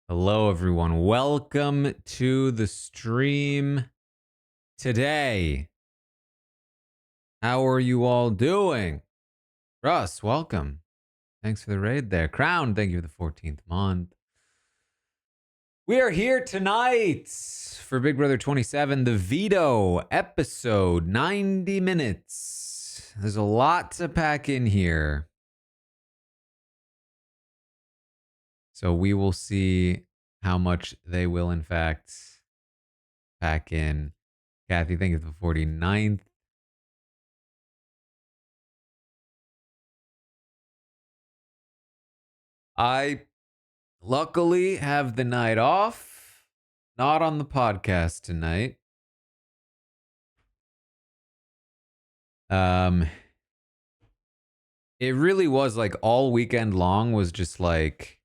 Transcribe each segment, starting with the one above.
Hello, everyone. Welcome to the stream today. How are you all doing? Russ, welcome. Thanks for the raid there. Crown, thank you for the 14th month. We are here tonight for Big Brother 27, the Veto episode, 90 minutes. There's a lot to pack in here. So we will see how much they will, in fact, pack in. Kathy, thank you for the 49th. I luckily have the night off. Not on the podcast tonight. It really was like all weekend long was just like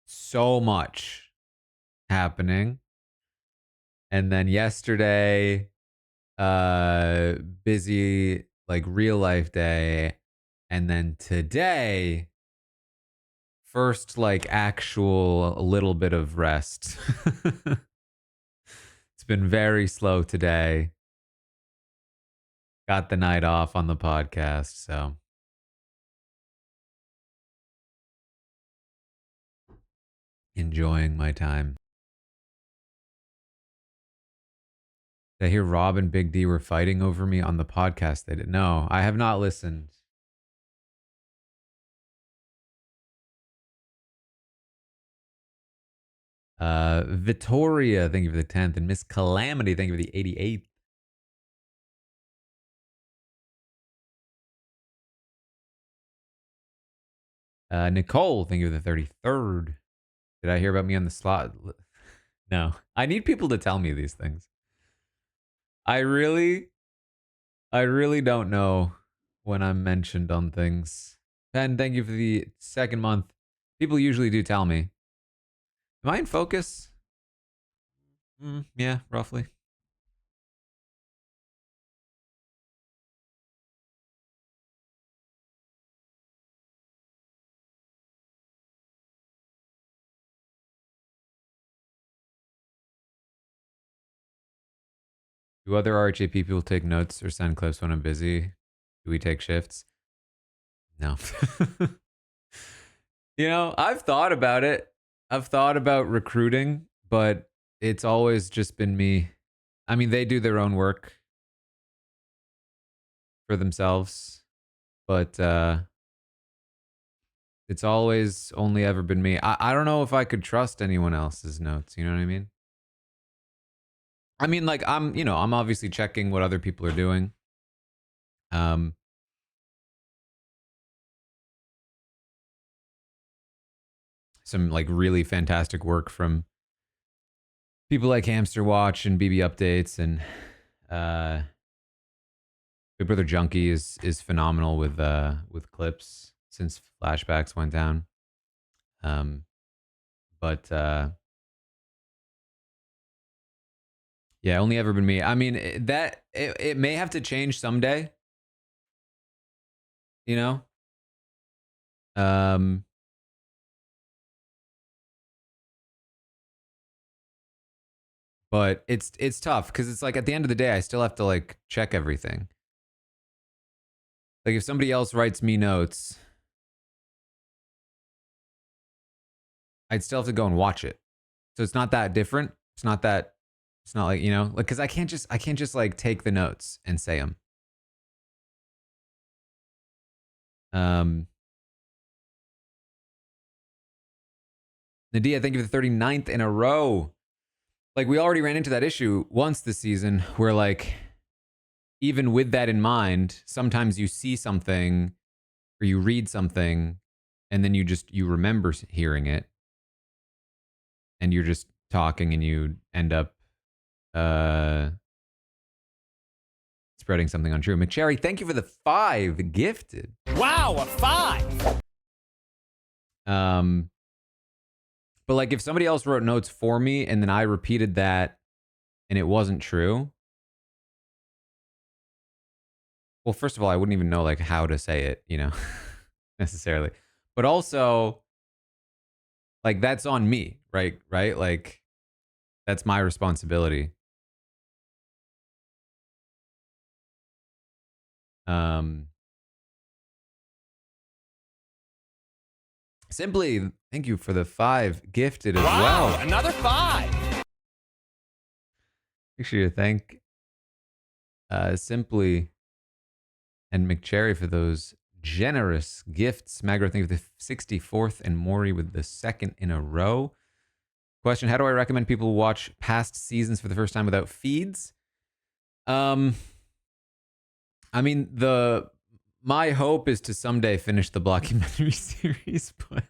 so much happening. And then yesterday, busy like real life day. And then today, first like actual a little bit of rest. It's been very slow today. Got the night off on the podcast, so enjoying my time. Did I hear Rob and Big D were fighting over me on the podcast? They didn't. No, I have not listened. Victoria, thank you for the 10th. And Miss Calamity, thank you for the 88th. Nicole, thank you for the 33rd. Did I hear about me on the slot? No. I need people to tell me these things. I really don't know when I'm mentioned on things. Ben, thank you for the second month. People usually do tell me. Am I in focus? Yeah, roughly. Do other RHAP people take notes or send clips when I'm busy? Do we take shifts? No. You know, I've thought about it. I've thought about recruiting, but it's always just been me. I mean, they do their own work for themselves, but it's always only ever been me. I don't know if I could trust anyone else's notes. You know what I mean? I mean, like I'm obviously checking what other people are doing. Um, some like really fantastic work from people like Hamster Watch and BB Updates and Big Brother Junkie is phenomenal with clips since flashbacks went down. But yeah, only ever been me. I mean, it may have to change someday. You know, um, but it's tough because it's like at the end of the day, I still have to like check everything. Like if somebody else writes me notes, I'd still have to go and watch it. So it's not that different. It's not that. It's not like like because I can't just like take the notes and say them. Nadia, thank you for the 39th in a row. Like we already ran into that issue once this season where like even with that in mind, sometimes you see something or you read something and then you remember hearing it and you're just talking and you end up spreading something untrue. McCherry, thank you for the 5 gifted. Wow, a 5. But like if somebody else wrote notes for me and then I repeated that and it wasn't true, well, first of all, I wouldn't even know like how to say it, necessarily. But also, like that's on me, right? Right? Like that's my responsibility. Simply, thank you for the 5 gifted as well. Another 5. Make sure to thank Simply and McCherry for those generous gifts. Magro, thank you for the 64th and Maury with the 2nd in a row. Question, how do I recommend people watch past seasons for the first time without feeds? I mean, my hope is to someday finish the documentary series, but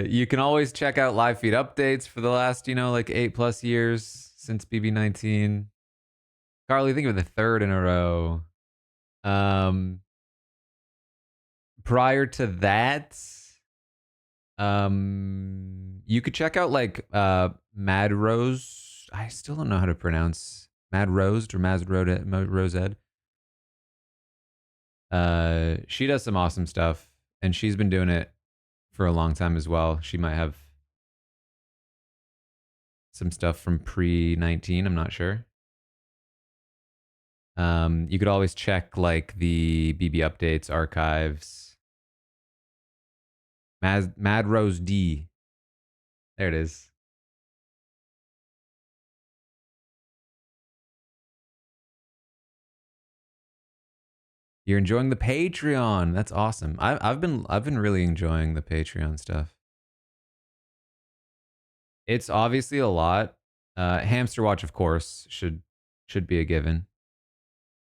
you can always check out live feed updates for the last, like 8+ years since BB19. Carly, think of the 3rd in a row. Prior to that, you could check out like Mad Rose. I still don't know how to pronounce Mad Rosed or Mad Rosed. She does some awesome stuff, and she's been doing it for a long time as well. She might have some stuff from pre-19. I'm not sure. You could always check like the BB updates archives. Mad Rose D. There it is. You're enjoying the Patreon. That's awesome. I've been really enjoying the Patreon stuff. It's obviously a lot. Hamster Watch, of course, should be a given.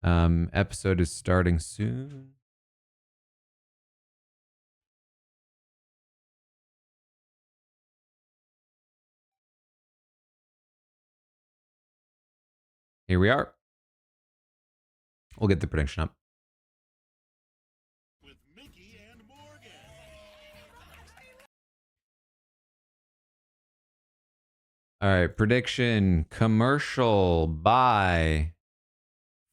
Episode is starting soon. Here we are. We'll get the prediction up. With Mickey and Morgan. All right, prediction commercial by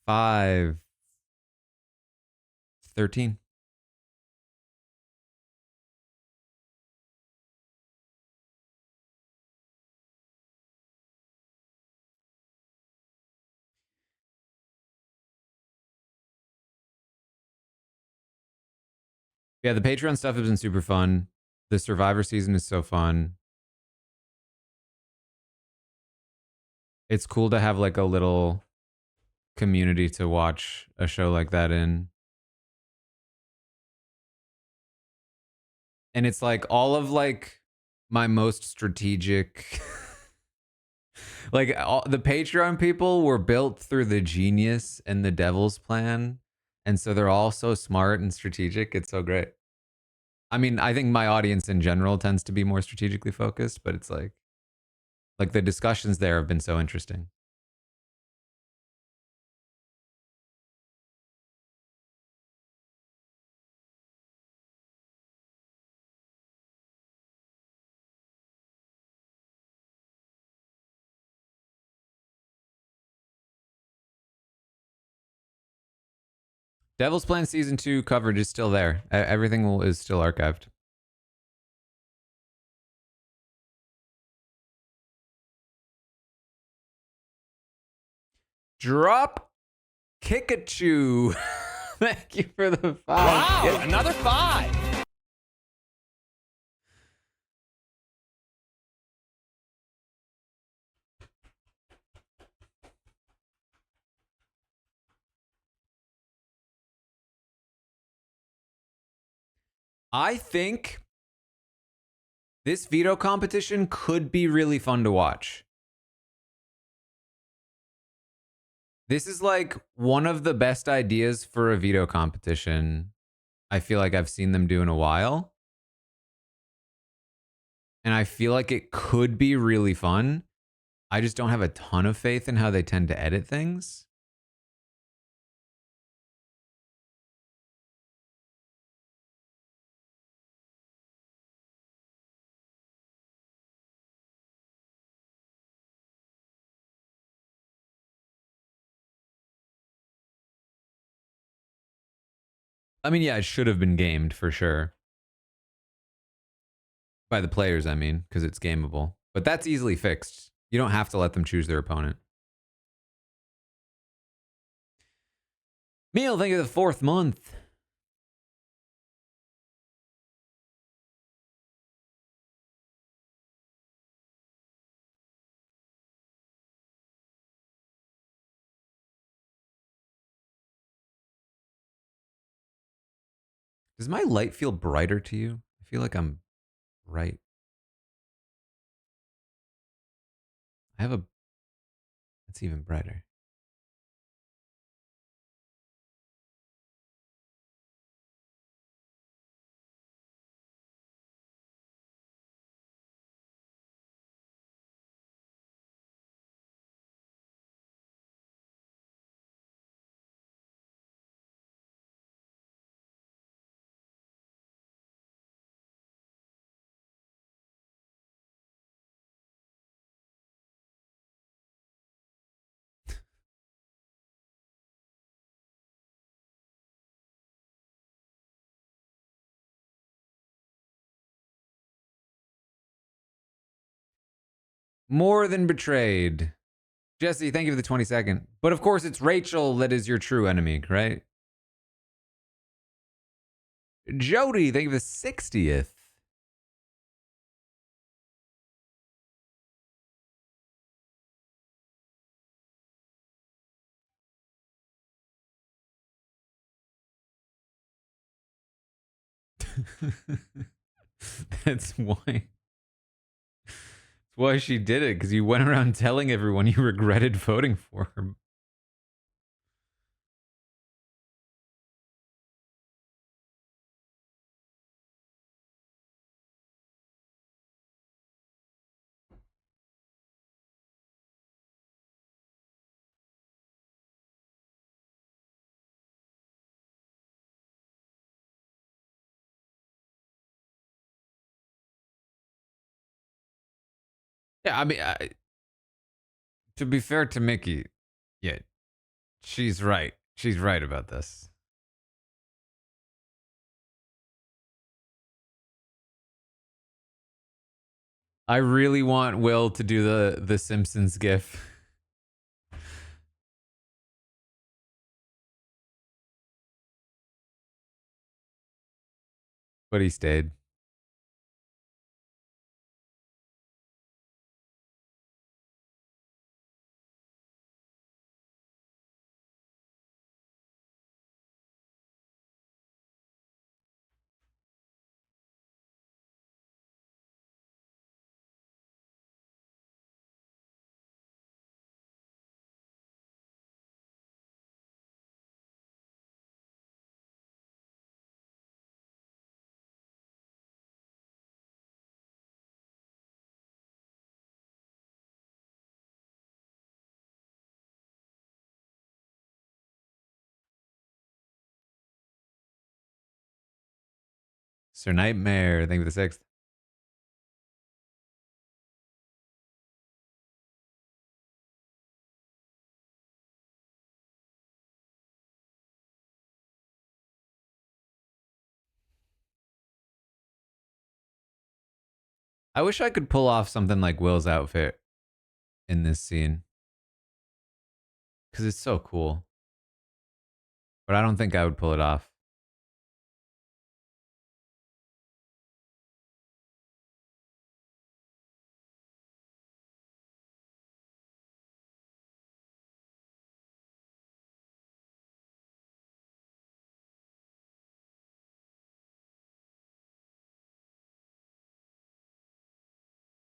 5:13. Yeah, the Patreon stuff has been super fun. The Survivor season is so fun. It's cool to have like a little community to watch a show like that in. And it's like all of like my most strategic like the Patreon people were built through the genius and the devil's plan. And so they're all so smart and strategic. It's so great. I mean, I think my audience in general tends to be more strategically focused, but it's like the discussions there have been so interesting. Devil's Plan season 2 coverage is still there. Everything is still archived. Drop Kikachu. Thank you for the 5. Wow, Yeah. another 5. I think this veto competition could be really fun to watch. This is like one of the best ideas for a veto competition I feel like I've seen them do in a while. And I feel like it could be really fun. I just don't have a ton of faith in how they tend to edit things. I mean, yeah, it should have been gamed for sure. By the players, I mean, because it's gameable. But that's easily fixed. You don't have to let them choose their opponent. Meal, thank you for the 4th month. Does my light feel brighter to you? I feel like I'm bright. I have a... It's even brighter. More than betrayed. Jesse, thank you for the 22nd. But of course, it's Rachel that is your true enemy, right? Jody, thank you for the 60th. That's why. That's why she did it, because you went around telling everyone you regretted voting for her. Yeah, I mean, to be fair to Mickey, yeah, she's right. She's right about this. I really want Will to do the Simpsons gif. But he stayed. Sir Nightmare, thank you for the sixth. I wish I could pull off something like Will's outfit in this scene. Because it's so cool. But I don't think I would pull it off.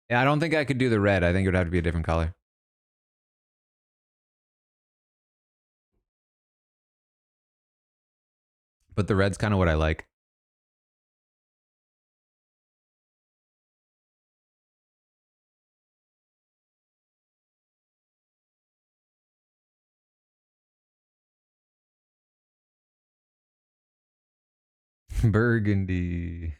Yeah, I don't think I could do the red. I think it would have to be a different color. But the red's kind of what I like. Burgundy.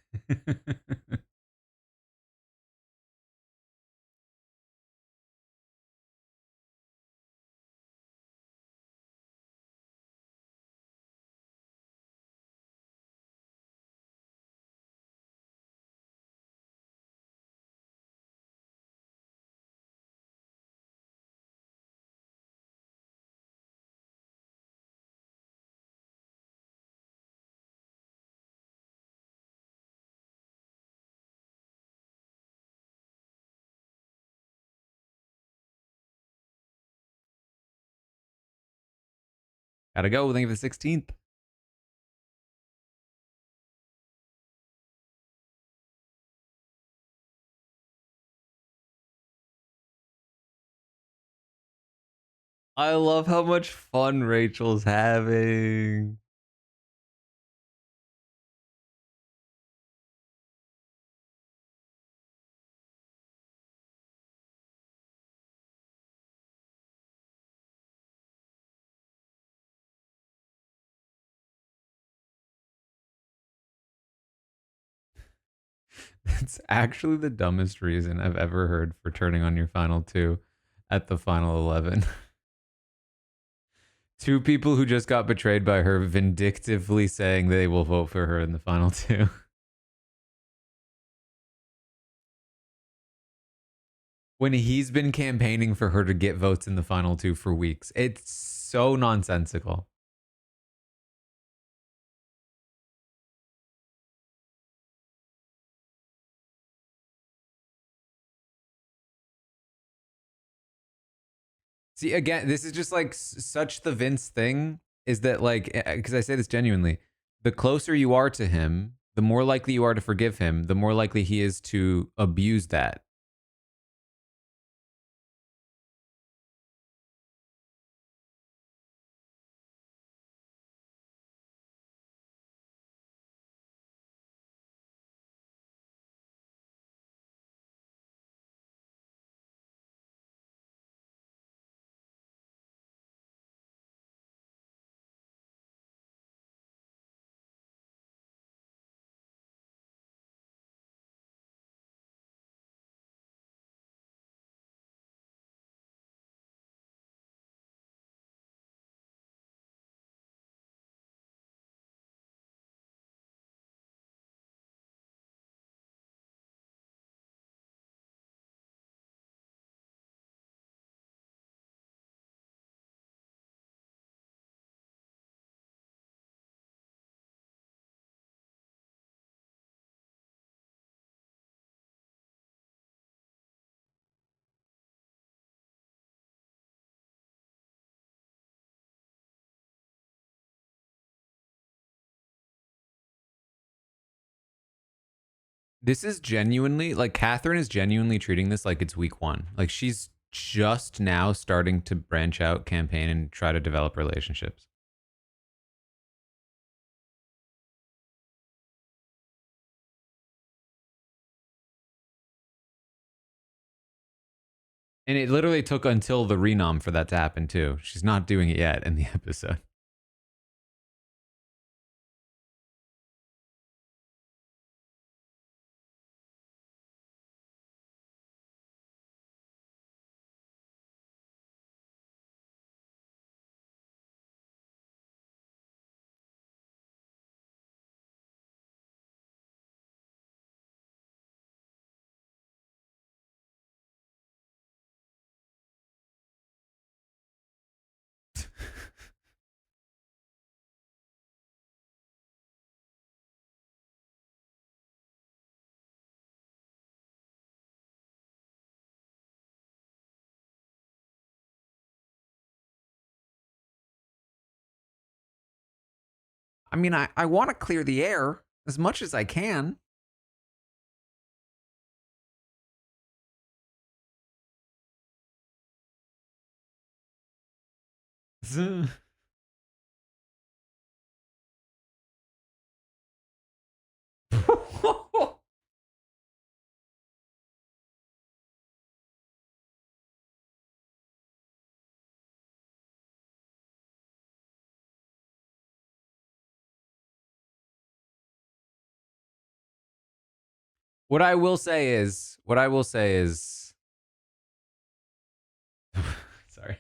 Gotta go. Thank you for the 16th. I love how much fun Rachel's having. It's actually the dumbest reason I've ever heard for turning on your final two at the final 11. Two people who just got betrayed by her vindictively saying they will vote for her in the final two. When he's been campaigning for her to get votes in the final two for weeks. It's so nonsensical. See, again, this is just like such the Vince thing is that, like, because I say this genuinely, the closer you are to him, the more likely you are to forgive him, the more likely he is to abuse that. This is genuinely, like, Catherine is genuinely treating this like it's week one. Like, she's just now starting to branch out, campaign, and try to develop relationships. And it literally took until the renom for that to happen, too. She's not doing it yet in the episode. I mean, I want to clear the air as much as I can. What I will say is, sorry.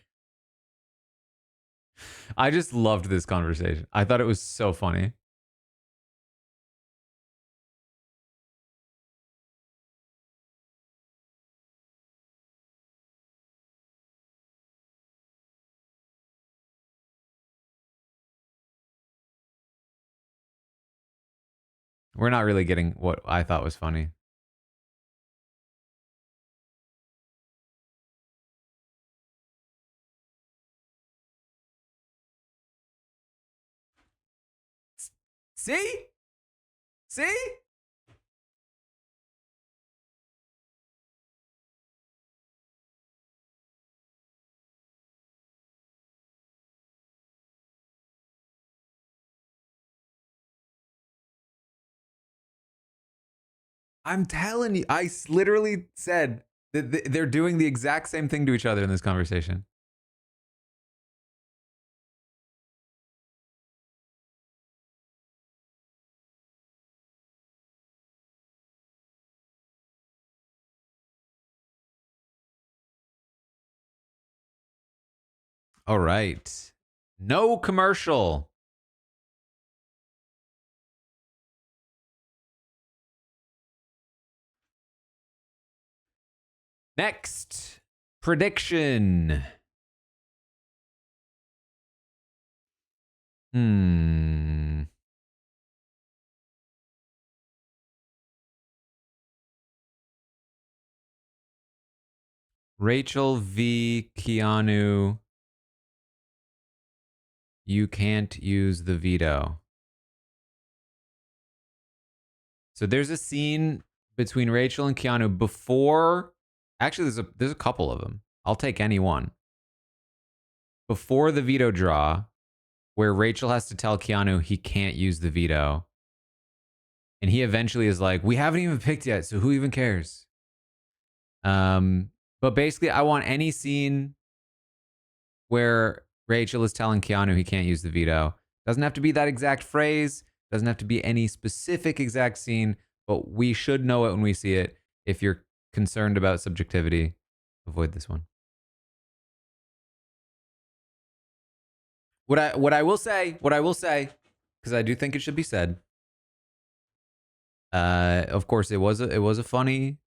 I just loved this conversation. I thought it was so funny. We're not really getting what I thought was funny. See? See? I'm telling you, literally said that they're doing the exact same thing to each other in this conversation. All right. No commercial. Next prediction. Rachel v. Keanu. You can't use the veto. So there's a scene between Rachel and Keanu before. Actually, there's a couple of them. I'll take any one. Before the veto draw, where Rachel has to tell Keanu he can't use the veto. And he eventually is like, we haven't even picked yet, so who even cares? But basically, I want any scene where Rachel is telling Keanu he can't use the veto. Doesn't have to be that exact phrase, doesn't have to be any specific exact scene, but we should know it when we see it. If you're concerned about subjectivity, avoid this one. What I will say, because I do think it should be said. Of course, it was a funny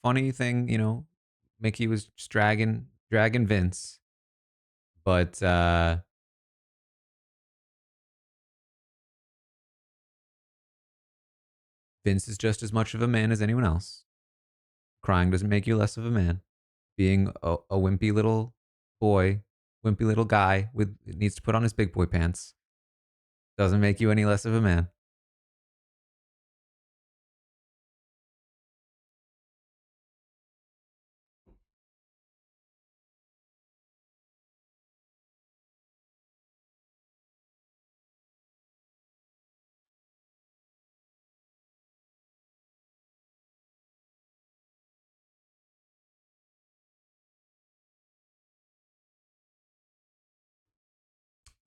thing, you know. Mickey was just dragging Vince, but Vince is just as much of a man as anyone else. Crying doesn't make you less of a man. Being a wimpy little boy, wimpy little guy with needs to put on his big boy pants doesn't make you any less of a man.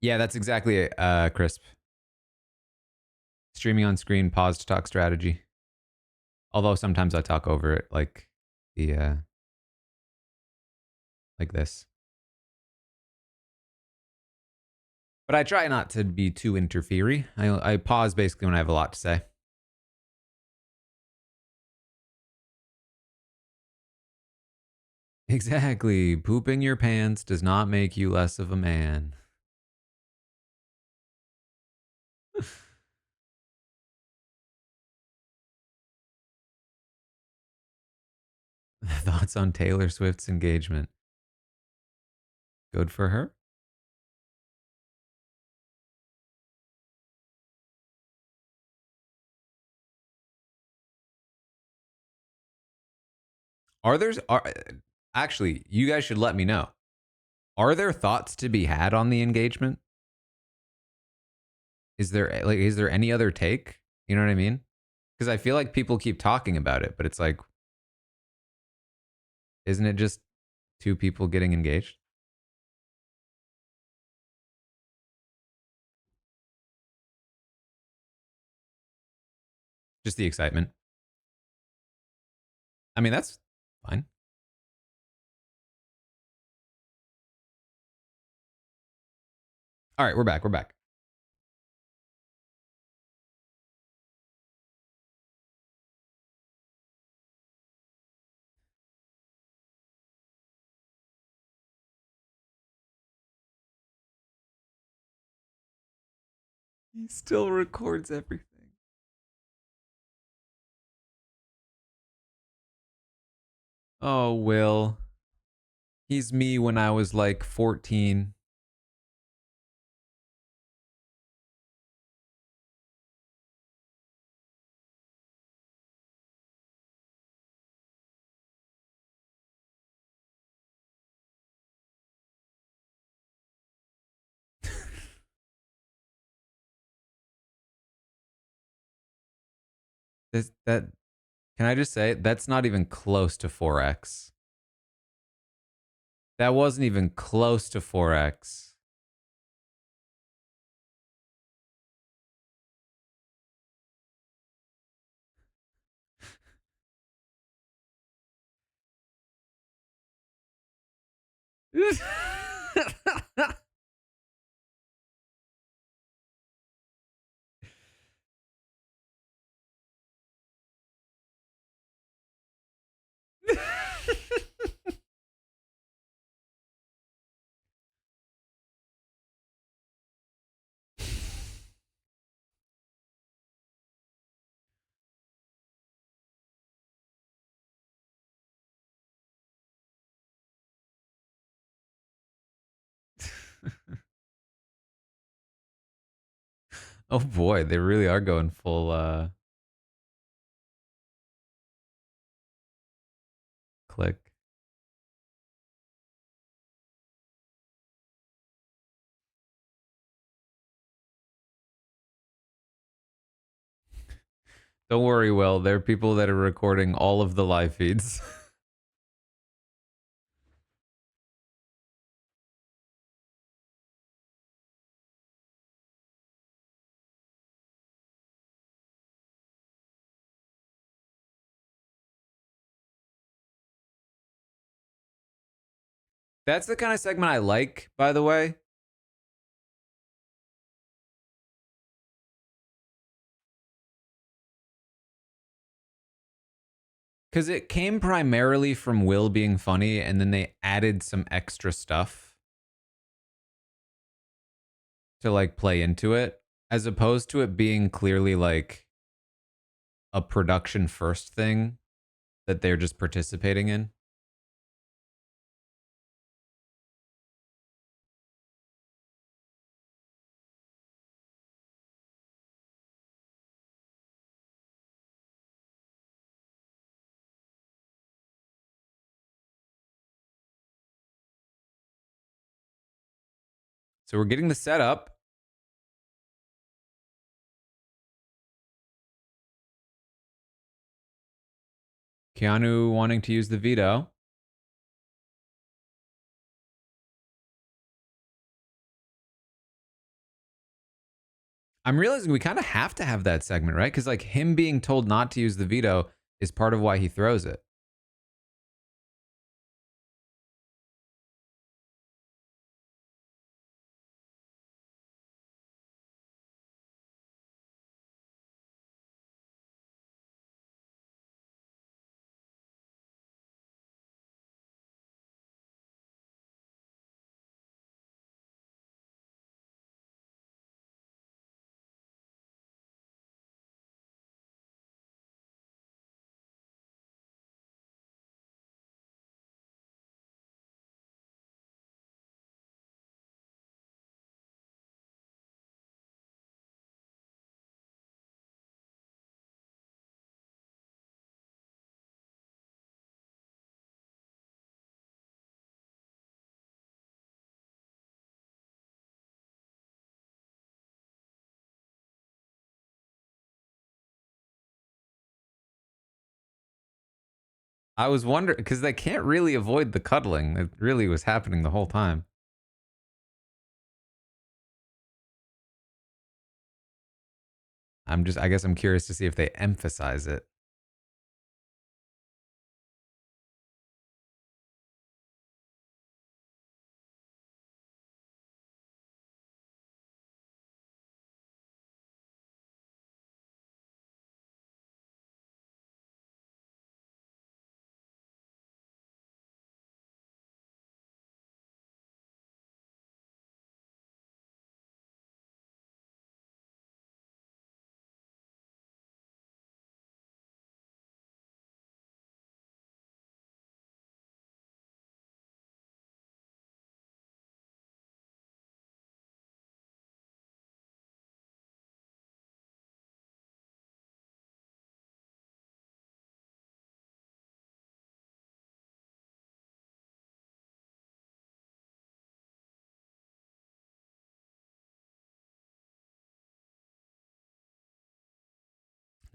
Yeah, that's exactly it, Crisp. Streaming on screen, pause to talk strategy. Although sometimes I talk over it, like the like this. But I try not to be too interfery. I pause basically when I have a lot to say. Exactly. Pooping your pants does not make you less of a man. Thoughts on Taylor Swift's engagement? Good for her. Actually, you guys should let me know. Are there thoughts to be had on the engagement? Is there any other take? You know what I mean? Because I feel like people keep talking about it, but it's like, isn't it just two people getting engaged? Just the excitement. I mean, that's fine. All right, we're back. We're back. He still records everything. Oh, Will. He's me when I was like 14. That can I just say that's not even close to 4x. That wasn't even close to 4x. Oh boy, they really are going full click. Don't worry, Will. There are people that are recording all of the live feeds. That's the kind of segment I like, by the way. Because it came primarily from Will being funny, and then they added some extra stuff to like play into it, as opposed to it being clearly like a production first thing that they're just participating in. So we're getting the setup. Keanu wanting to use the veto. I'm realizing we kind of have to have that segment, right? Because like him being told not to use the veto is part of why he throws it. I was wondering because they can't really avoid the cuddling. It really was happening the whole time. I guess I'm curious to see if they emphasize it.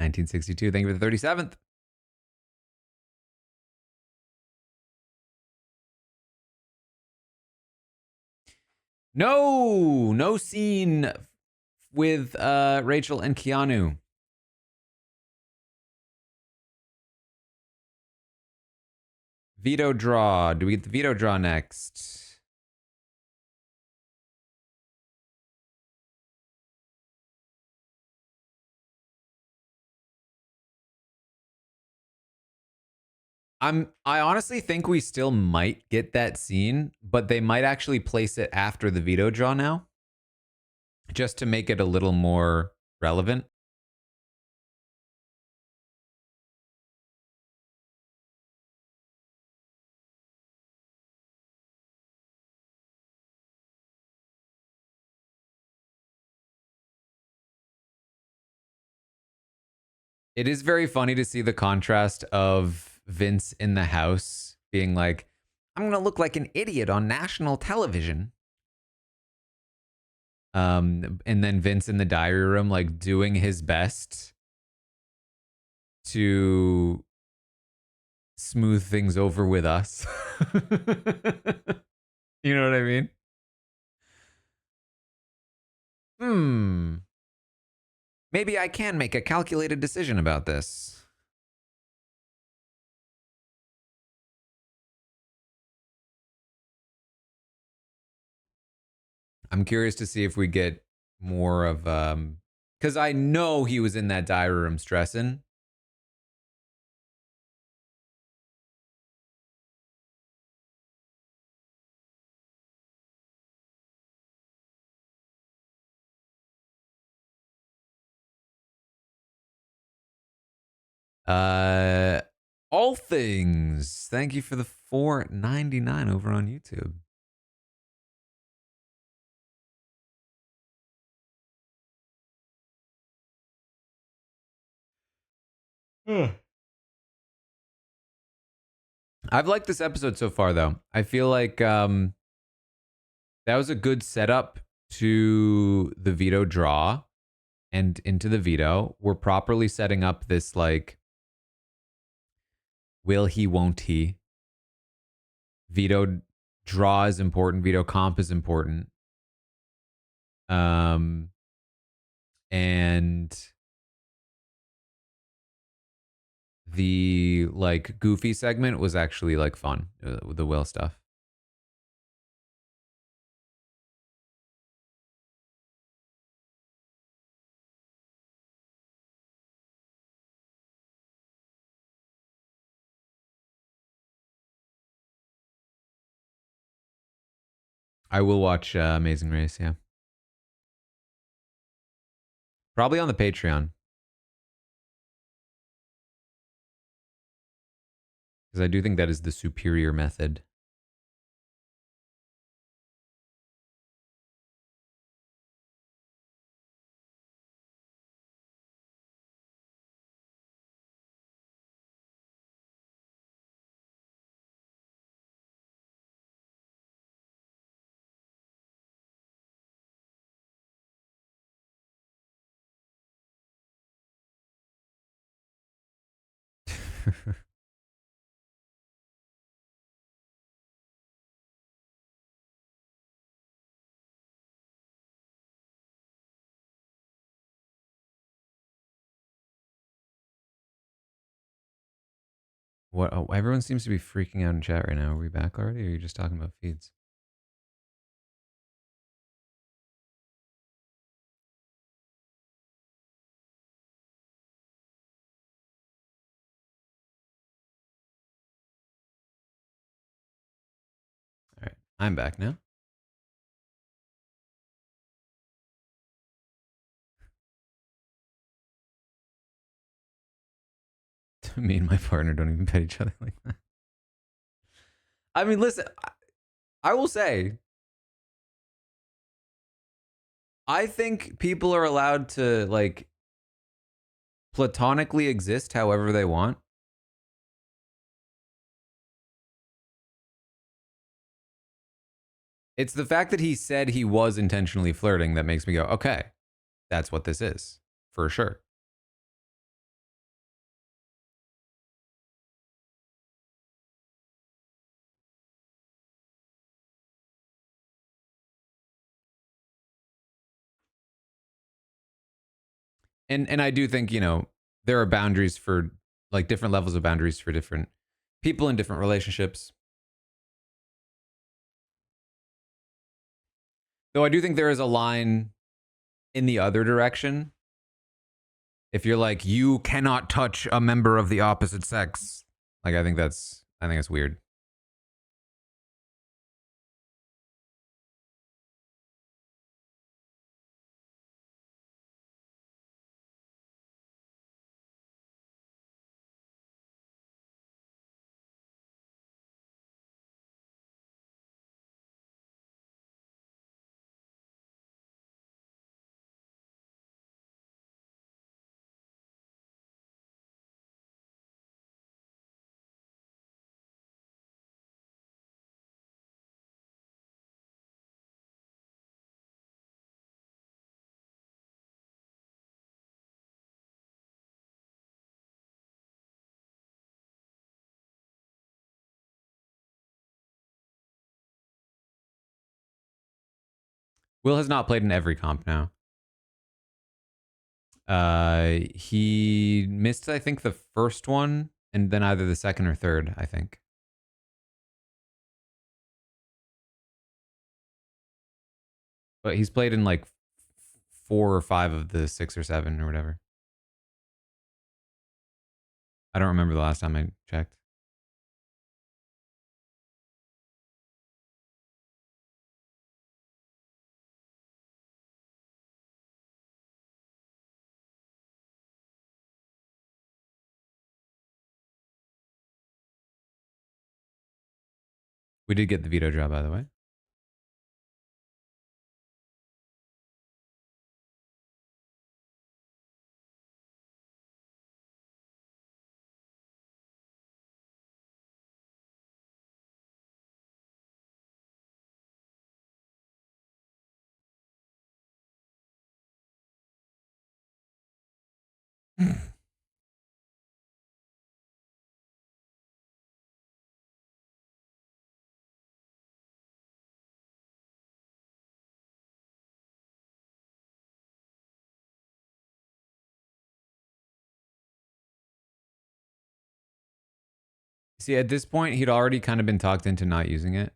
(1962). Thank you for the 37th. No scene with Rachel and Keanu. Veto draw. Do we get the veto draw next? I honestly think we still might get that scene, but they might actually place it after the veto draw now, just to make it a little more relevant. It is very funny to see the contrast of Vince in the house being like, I'm going to look like an idiot on national television. And then Vince in the diary room, like doing his best to smooth things over with us. You know what I mean? Maybe I can make a calculated decision about this. I'm curious to see if we get more of because I know he was in that diary room stressing. All things. Thank you for the $4.99 over on YouTube. I've liked this episode so far, though. I feel like that was a good setup to the veto draw and into the veto. We're properly setting up this, like, will he, won't he? Veto draw is important. Veto comp is important. And the like goofy segment was actually like fun with the Will stuff. I will watch Amazing Race, yeah. Probably on the Patreon. Because I do think that is the superior method. What? Oh, everyone seems to be freaking out in chat right now. Are we back already? Or are you just talking about feeds? All right, I'm back now. Me and my partner don't even pet each other like that. I mean, listen, I will say, I think people are allowed to like platonically exist however they want. It's the fact that he said he was intentionally flirting that makes me go, okay, that's what this is for sure. And I do think, you know, there are boundaries for like different levels of boundaries for different people in different relationships. Though I do think there is a line in the other direction. If you're like, you cannot touch a member of the opposite sex, like I think that's weird. Will has not played in every comp now. He missed, I think, the first one, and then either the second or third, I think. But he's played in like 4 or 5 of the 6 or 7 or whatever. I don't remember the last time I checked. We did get the veto job, by the way. See, at this point, he'd already kind of been talked into not using it.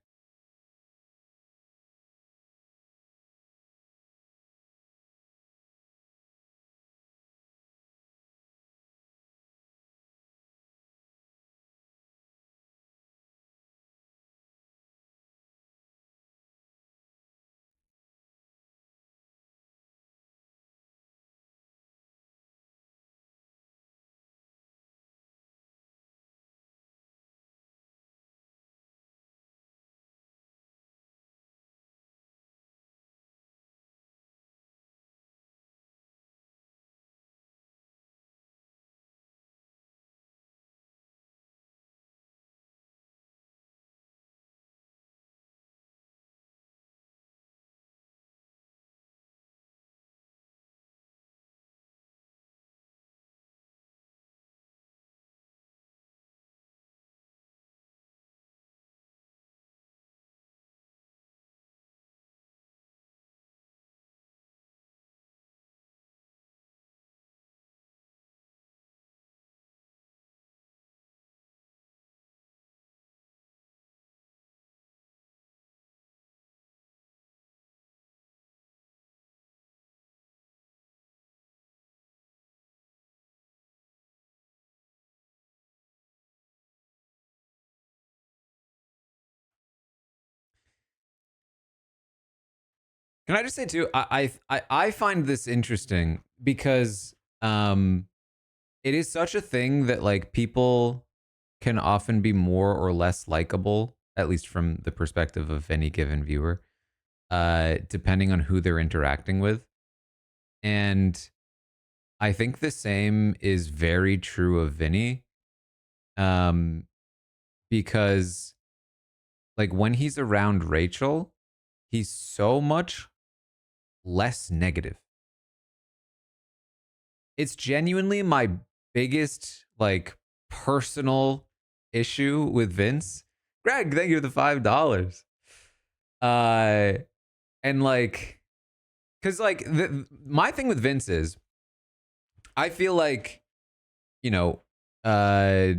Can I just say too? I find this interesting because it is such a thing that like people can often be more or less likable, at least from the perspective of any given viewer, depending on who they're interacting with. And I think the same is very true of Vinny, um, because like when he's around Rachel, he's so much less negative. It's genuinely my biggest like personal issue with Vince. Greg, thank you for the $5. Uh, and like, cause like my thing with Vince is, I feel like, you know, uh,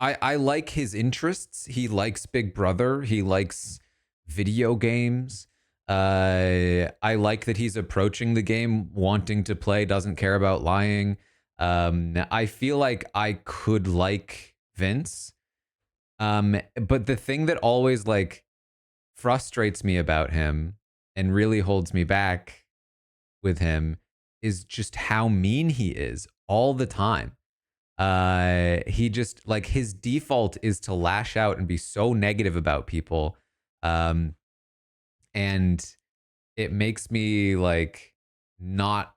I like his interests. He likes Big Brother. He likes video games. I like that he's approaching the game wanting to play, doesn't care about lying. I feel like I could like Vince. But the thing that always like frustrates me about him and really holds me back with him is just how mean he is all the time. He just like his default is to lash out and be so negative about people. Um, and it makes me like not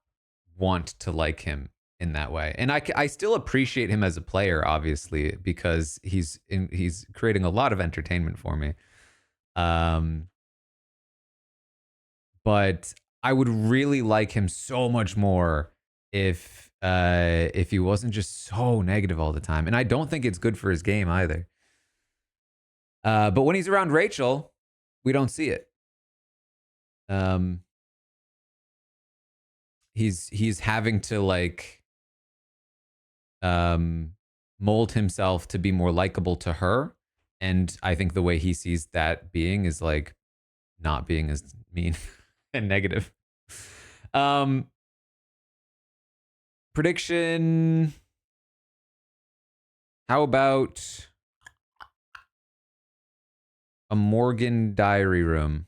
want to like him in that way. And I still appreciate him as a player, obviously, because he's creating a lot of entertainment for me. Um, but I would really like him so much more if he wasn't just so negative all the time. And I don't think it's good for his game either. But when he's around Rachel, we don't see it. Um, he's having to like um mold himself to be more likable to her, and I think the way he sees that being is like not being as mean and negative. Um, prediction. How about a Morgan diary room?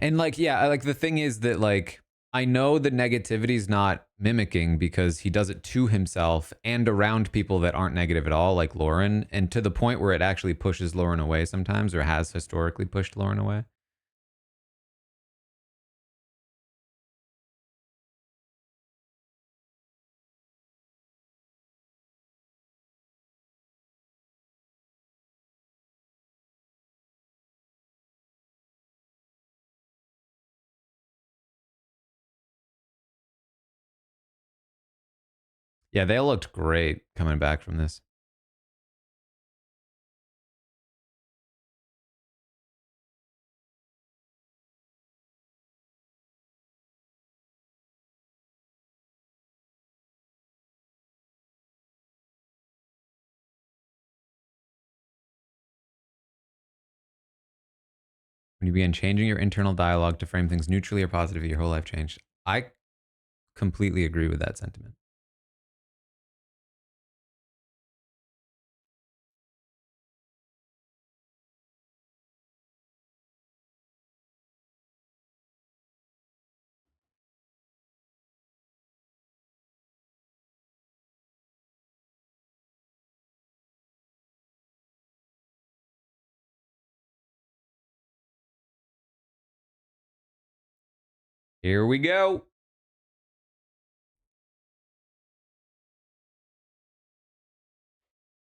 And like, yeah, like the thing is that like I know the negativity is not mimicking because he does it to himself and around people that aren't negative at all, like Lauren, and to the point where it actually pushes Lauren away sometimes, or has historically pushed Lauren away. Yeah, they all looked great coming back from this. When you began changing your internal dialogue to frame things neutrally or positively, your whole life changed. I completely agree with that sentiment. Here we go.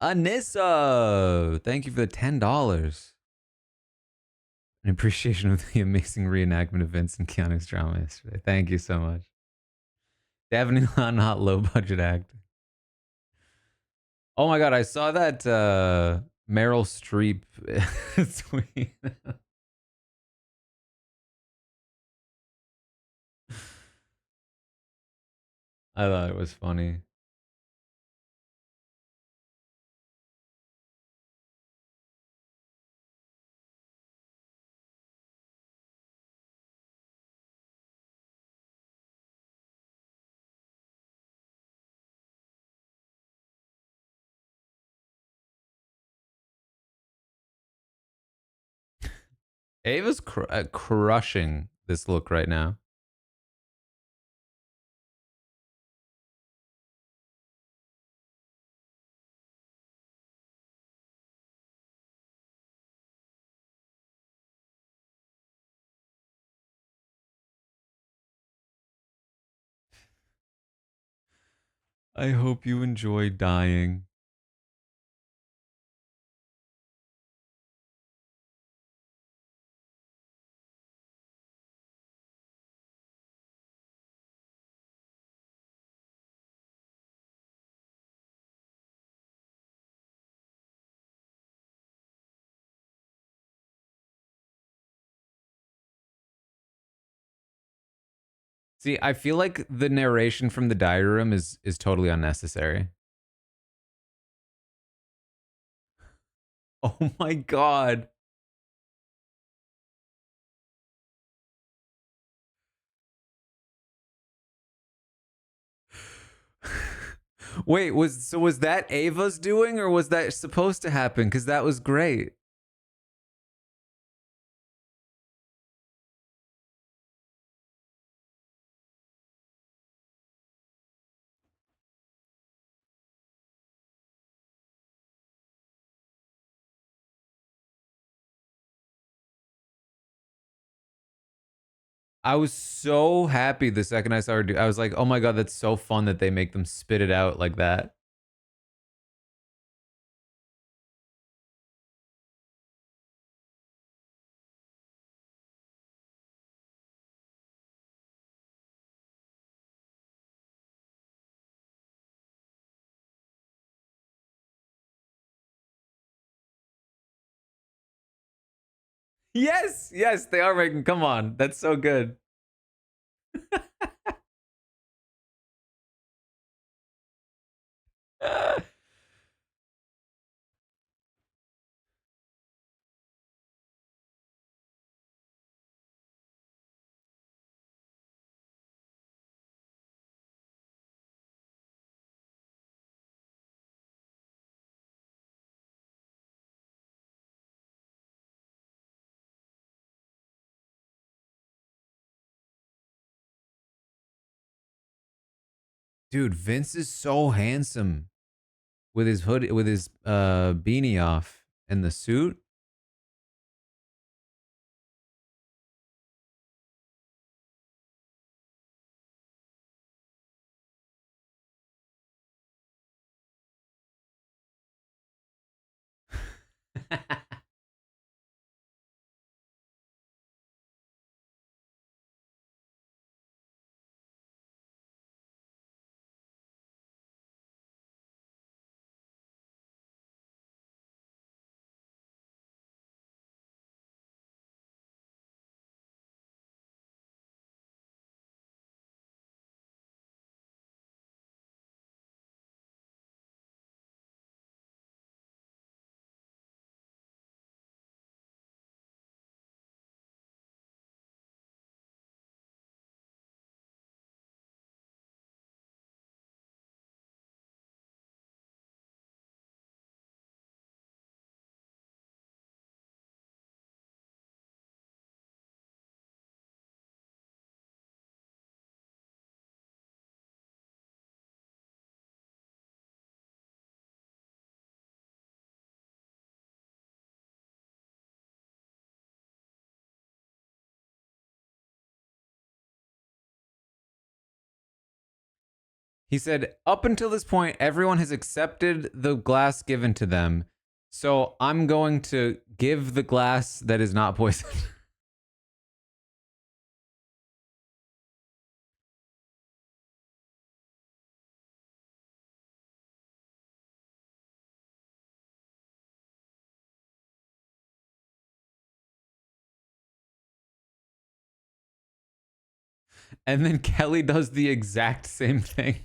Anissa, thank you for the $10. An appreciation of the amazing reenactment of Vince and Keanu's drama yesterday. Thank you so much. Definitely not low budget acting. Oh my god, I saw that Meryl Streep tweet. I thought it was funny. Ava's crushing this look right now. I hope you enjoy dying. See, I feel like the narration from the diary room is totally unnecessary. Oh my god. Wait, was that Ava's doing or was that supposed to happen? Because that was great. I was so happy the second I saw her do. I was like, oh my god, that's so fun that they make them spit it out like that. Yes, yes, they are making. Come on, that's so good. Dude, Vince is so handsome with his hood, with his beanie off and the suit. He said, up until this point, everyone has accepted the glass given to them. So I'm going to give the glass that is not poisoned. And then Kelly does the exact same thing.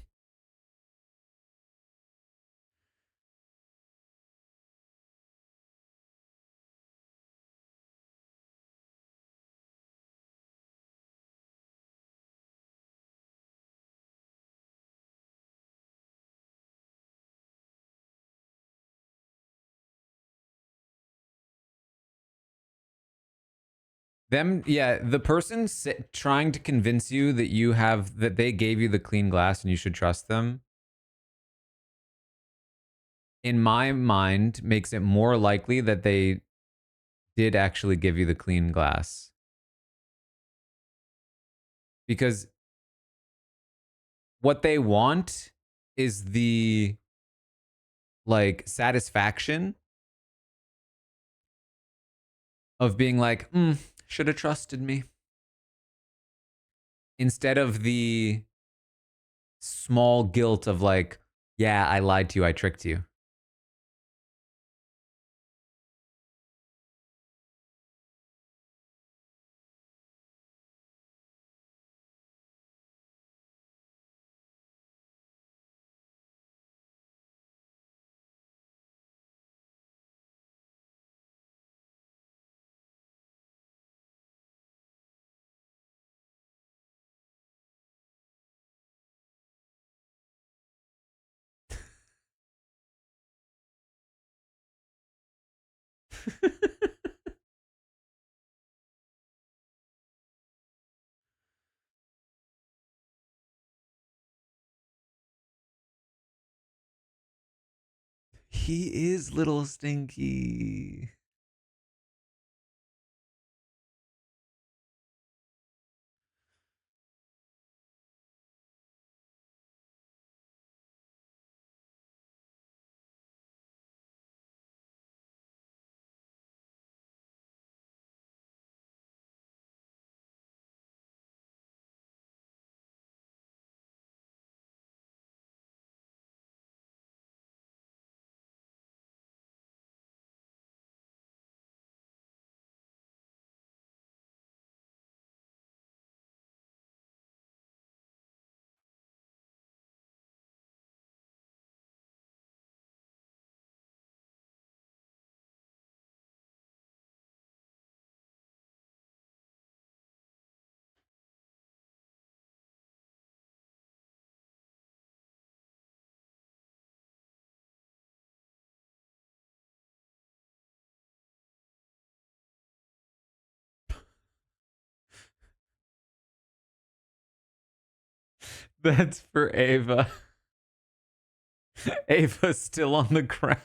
Them, yeah, the person trying to convince you that that they gave you the clean glass and you should trust them, in my mind, makes it more likely that they did actually give you the clean glass. Because what they want is the like satisfaction of being like, should have trusted me. Instead of the small guilt of like, yeah, I lied to you, I tricked you. He is little stinky. That's for Ava. Ava's still on the ground.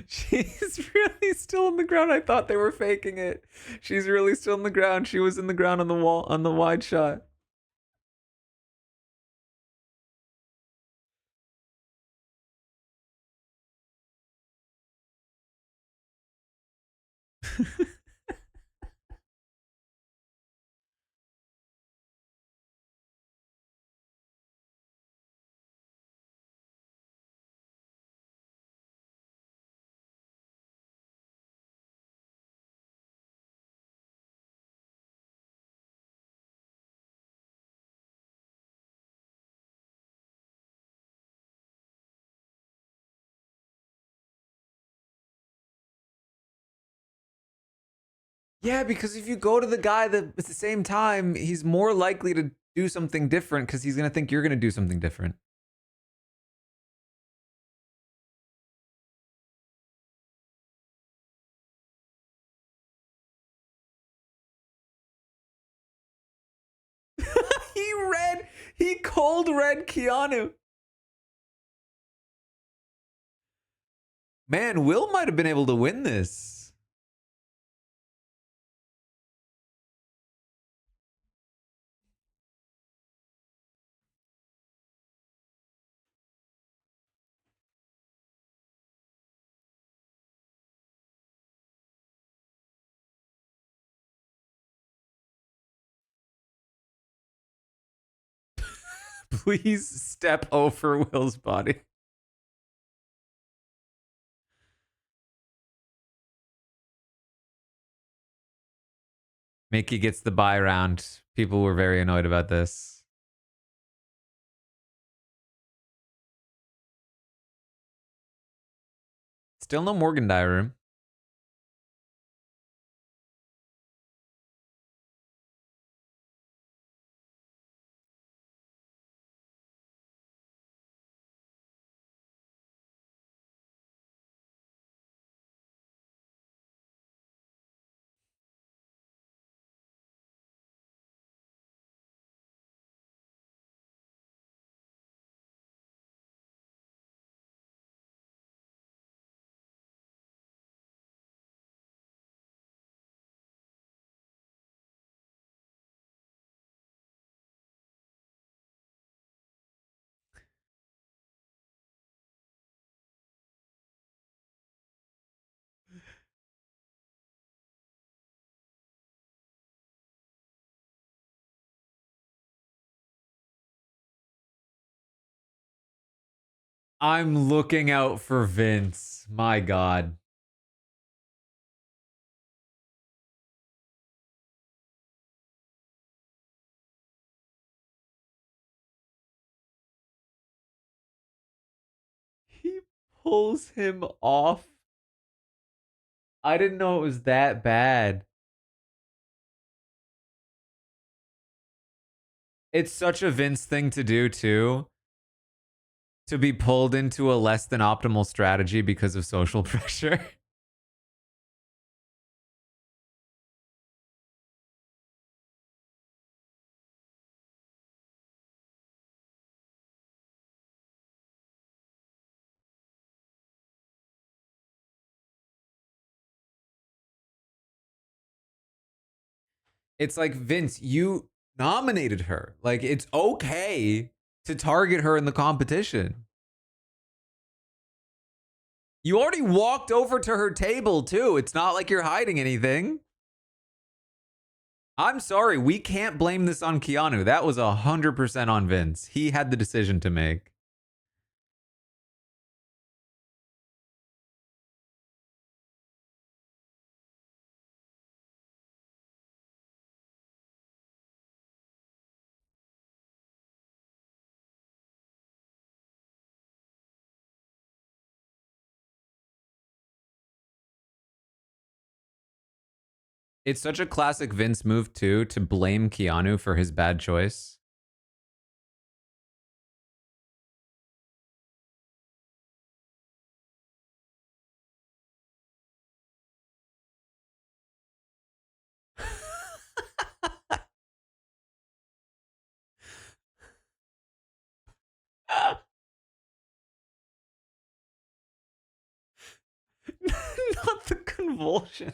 She's really still on the ground. I thought they were faking it. She's really still on the ground. She was in the ground on the wall on the wide shot. Yeah, because if you go to the guy that at the same time, he's more likely to do something different because he's gonna think you're gonna do something different. He cold read Keanu. Man, Will might have been able to win this. Please step over Will's body. Mickey gets the buy round. People were very annoyed about this. Still no Morgan die room. I'm looking out for Vince. My God. He pulls him off. I didn't know it was that bad. It's such a Vince thing to do, too. To be pulled into a less than optimal strategy because of social pressure. It's like, Vince, you nominated her. Like, it's okay to target her in the competition. You already walked over to her table, too. It's not like you're hiding anything. I'm sorry. We can't blame this on Keanu. That was 100% on Vince. He had the decision to make. It's such a classic Vince move, too, to blame Keanu for his bad choice. Not the convulsions.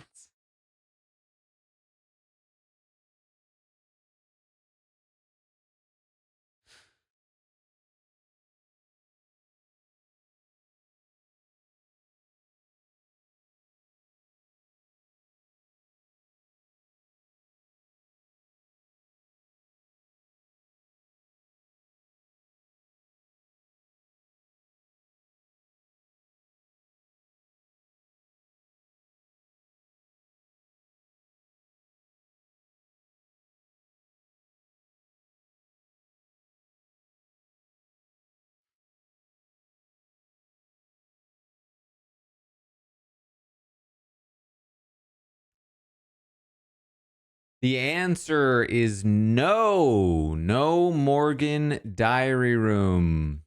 The answer is no. No Morgan diary room.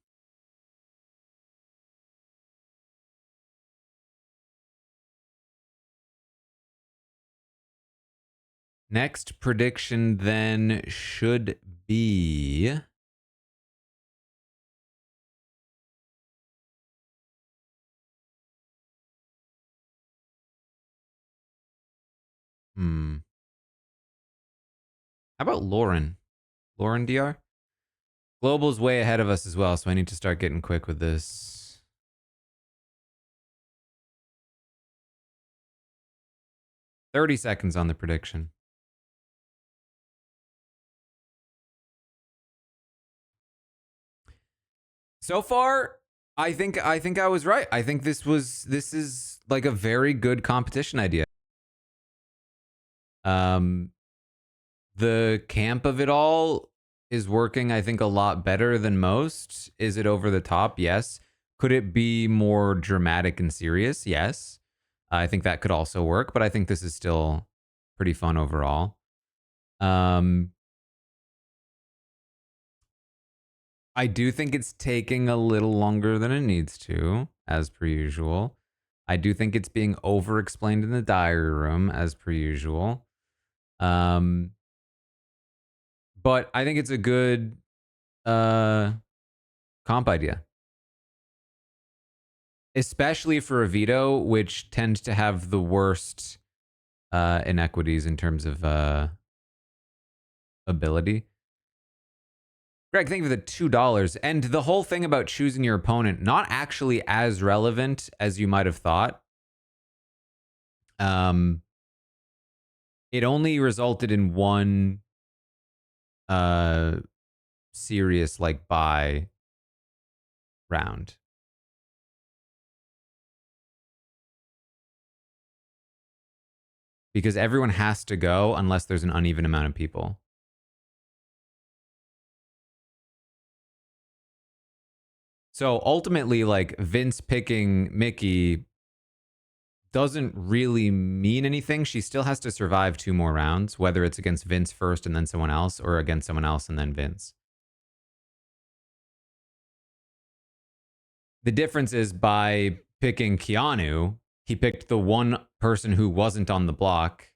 Next prediction then should be... How about Lauren? Lauren DR? Global's way ahead of us as well, so I need to start getting quick with this. "30 seconds on the prediction." So far, I think I was right. I think this is like a very good competition idea. The camp of it all is working, I think, a lot better than most. Is it over the top? Yes. Could it be more dramatic and serious? Yes. I think that could also work, but I think this is still pretty fun overall. I do think it's taking a little longer than it needs to, as per usual. I do think it's being over explained in the diary room, as per usual. But I think it's a good comp idea, especially for a veto, which tends to have the worst inequities in terms of ability. Greg, thank you for the $2. And the whole thing about choosing your opponent, not actually as relevant as you might have thought. It only resulted in one serious like buy round. Because everyone has to go unless there's an uneven amount of people. So ultimately, like Vince picking Mickey doesn't really mean anything. She still has to survive 2 more rounds, whether it's against Vince first and then someone else, or against someone else and then Vince. The difference is by picking Keanu, he picked the one person who wasn't on the block.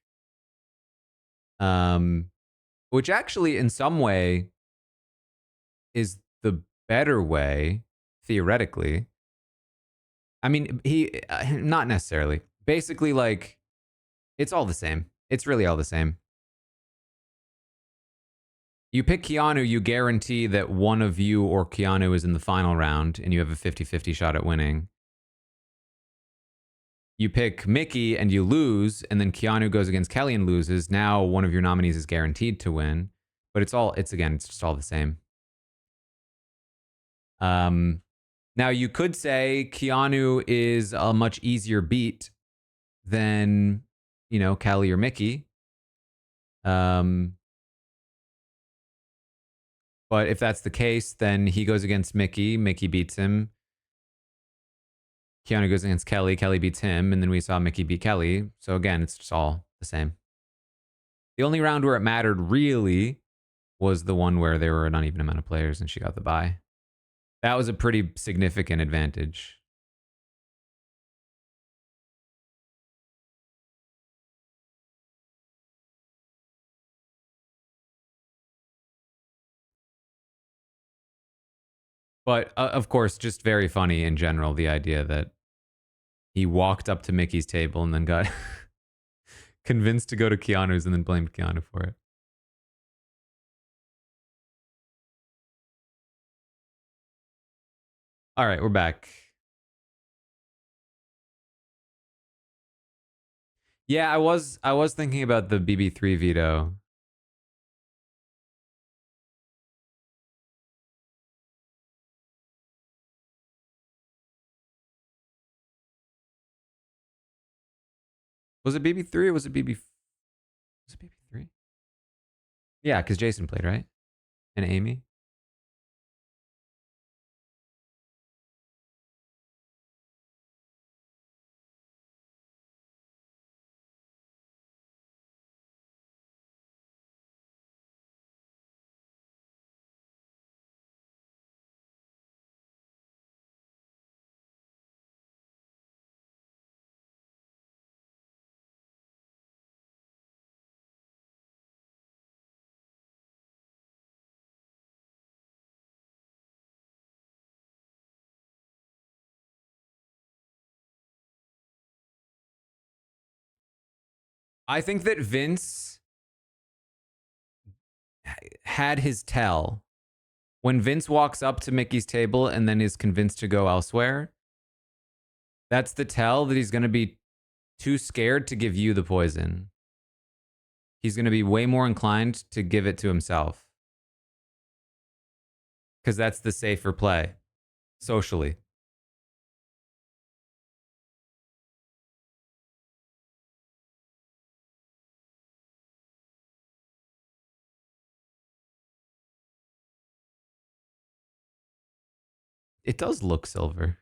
Which actually, in some way, is the better way, theoretically. I mean, he not necessarily. Basically, like, it's all the same. It's really all the same. You pick Keanu, you guarantee that one of you or Keanu is in the final round, and you have a 50-50 shot at winning. You pick Mickey and you lose, and then Keanu goes against Kelly and loses. Now one of your nominees is guaranteed to win. But it's just all the same. Now you could say Keanu is a much easier beat than, Kelly or Mickey. But if that's the case, then he goes against Mickey. Mickey beats him. Keanu goes against Kelly. Kelly beats him. And then we saw Mickey beat Kelly. So again, it's just all the same. The only round where it mattered really was the one where there were an uneven amount of players and she got the bye. That was a pretty significant advantage. But of course, just very funny in general, the idea that he walked up to Mickey's table and then got convinced to go to Keanu's and then blamed Keanu for it. All right, we're back. Yeah, I was thinking about the BB3 veto. Was it BB3 or was it BB? Was it BB3? Yeah, because Jason played, right? And Amy. I think that Vince had his tell. When Vince walks up to Mickey's table and then is convinced to go elsewhere, that's the tell that he's going to be too scared to give you the poison. He's going to be way more inclined to give it to himself. Because that's the safer play. socially. It does look silver.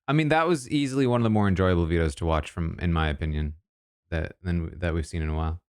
I mean, that was easily one of the more enjoyable Vetos to watch from, in my opinion, that we've seen in a while.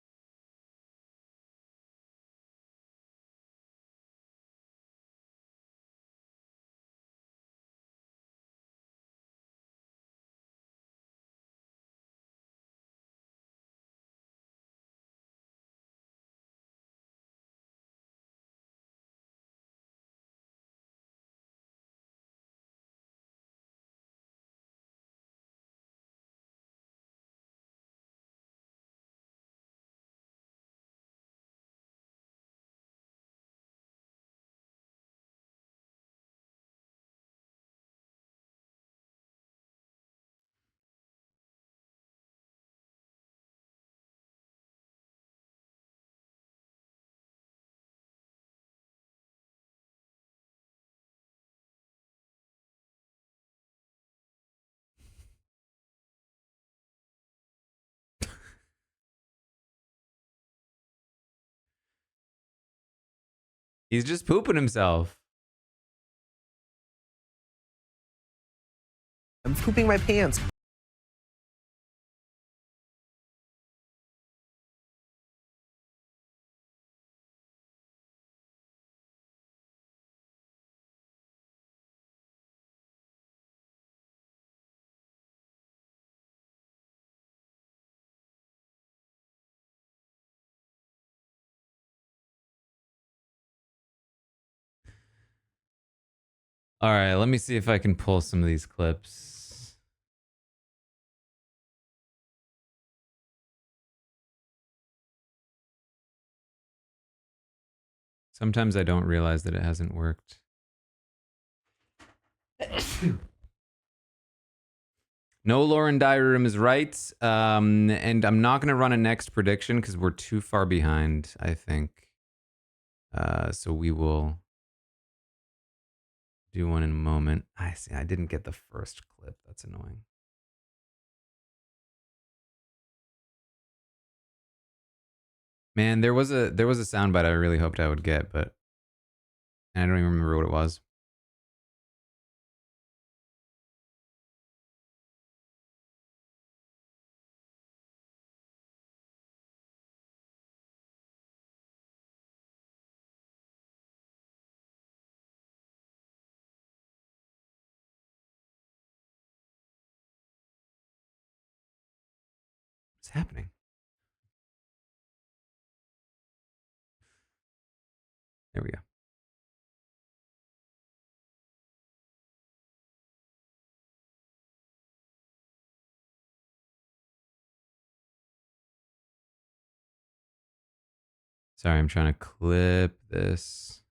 He's just pooping himself. I'm pooping my pants. All right, let me see if I can pull some of these clips. Sometimes I don't realize that it hasn't worked. No, Lauren Dyrum is right. And I'm not going to run a next prediction because we're too far behind, I think. So we will do one in a moment. I see. I didn't get the first clip. That's annoying. Man, there was a soundbite I really hoped I would get, but I don't even remember what it was. What's happening? There we go. Sorry, I'm trying to clip this.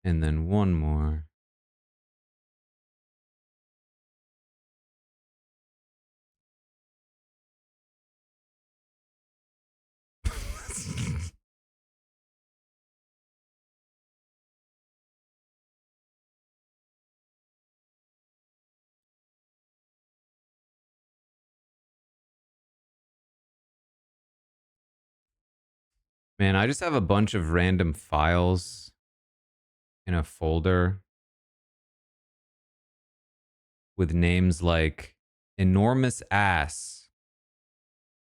And then one more. Man, I just have a bunch of random files in a folder with names like enormous ass,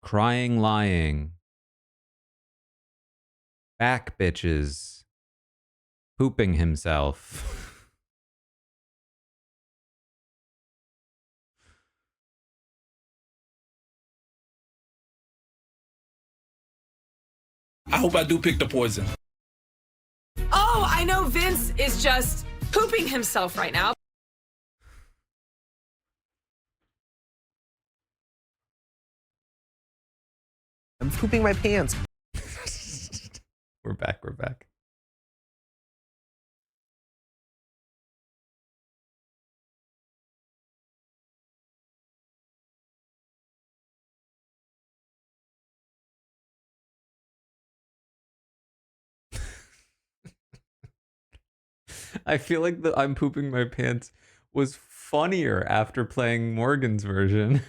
crying lying, back bitches, pooping himself. I hope I do pick the poison. Oh, I know Vince is just pooping himself right now. I'm pooping my pants. We're back. We're back. I feel like the I'm pooping my pants was funnier after playing Morgan's version.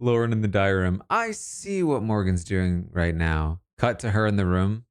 Lauren in the diary. I see what Morgan's doing right now. Cut to her in the room.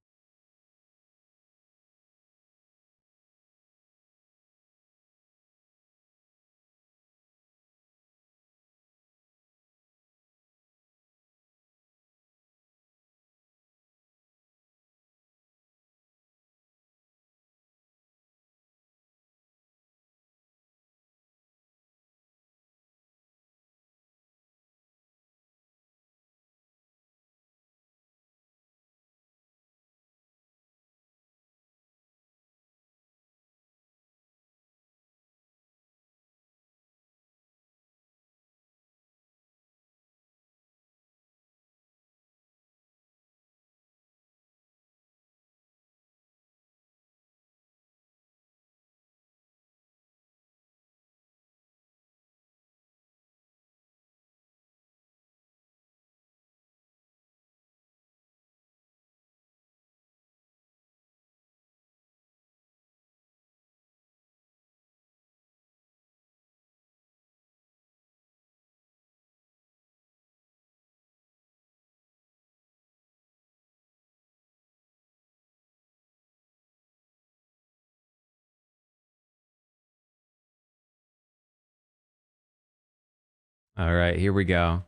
All right, here we go.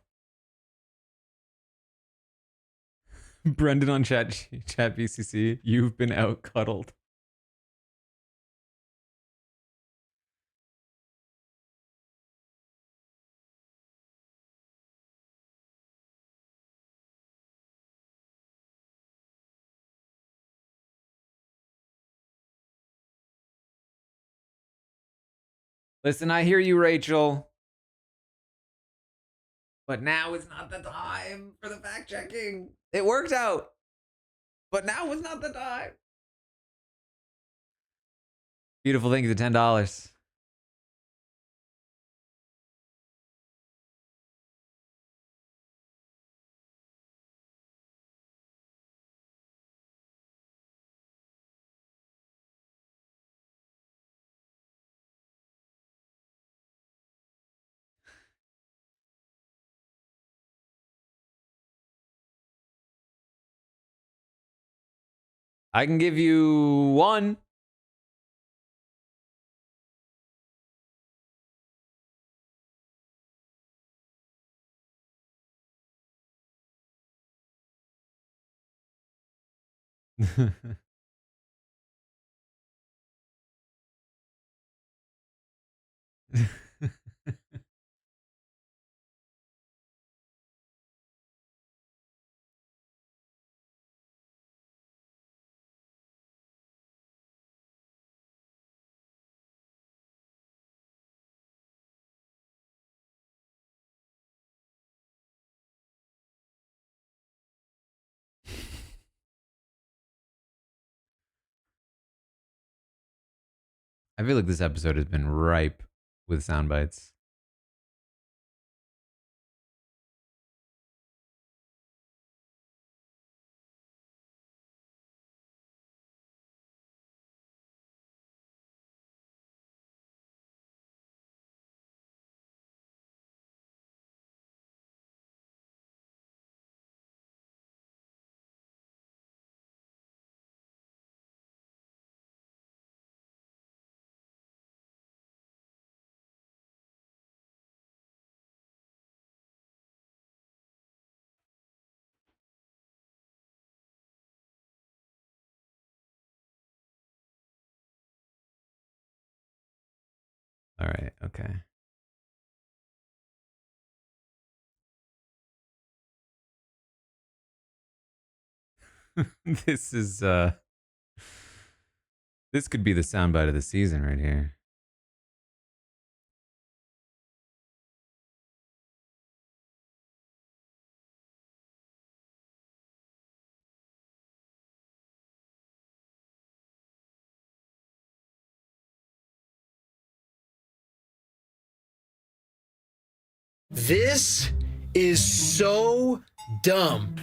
Brendan on chat BCC, you've been out cuddled. Listen, I hear you, Rachel. But now is not the time for the fact checking. It worked out. But now is not the time. Beautiful, thank you for $10. I can give you one. I feel like this episode has been ripe with sound bites. All right, okay. This is this could be the soundbite of the season right here. This is so dumb.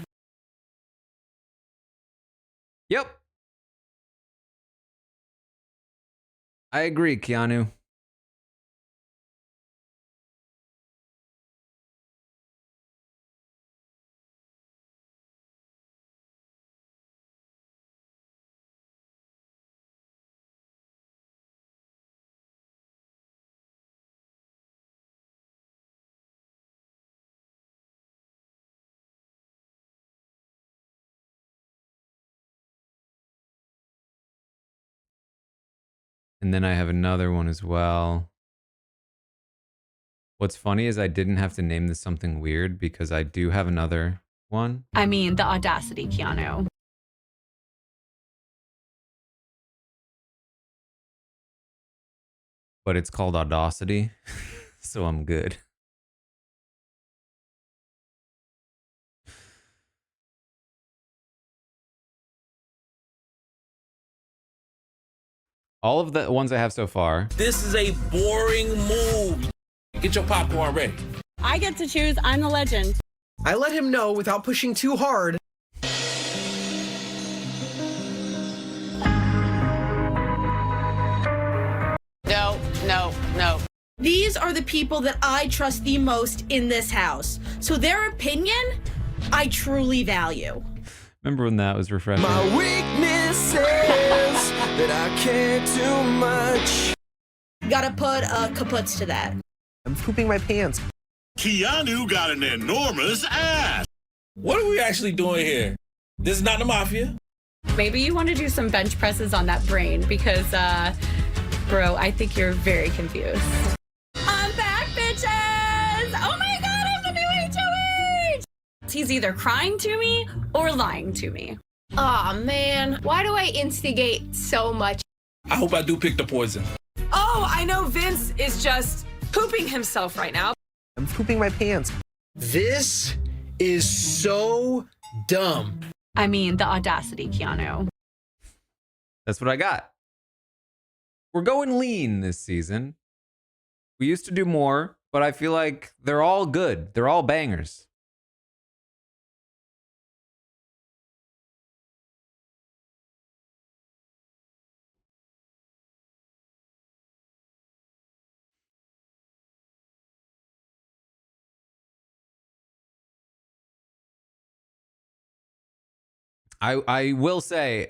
Yep. I agree, Keanu. And then I have another one as well. What's funny is I didn't have to name this something weird because I do have another one. I mean, the audacity, Keanu. But it's called Audacity, so I'm good. All of the ones I have so far. This is a boring move. Get your popcorn ready. I get to choose. I'm the legend. I let him know without pushing too hard. No. These are the people that I trust the most in this house. So their opinion, I truly value. Remember when that was refreshing? My weakness is that I care too much. Gotta put kaputs to that. I'm pooping my pants. Keanu got an enormous ass. What are we actually doing here? This is not the mafia. Maybe you want to do some bench presses on that brain because, bro, I think you're very confused. I'm back, bitches! Oh my god, I'm the new HOH! He's either crying to me or lying to me. Aw, man. Why do I instigate so much? I hope I do pick the poison. Oh, I know Vince is just pooping himself right now. I'm pooping my pants. This is so dumb. I mean, the audacity, Keanu. That's what I got. We're going lean this season. We used to do more, but I feel like they're all good. They're all bangers. I will say,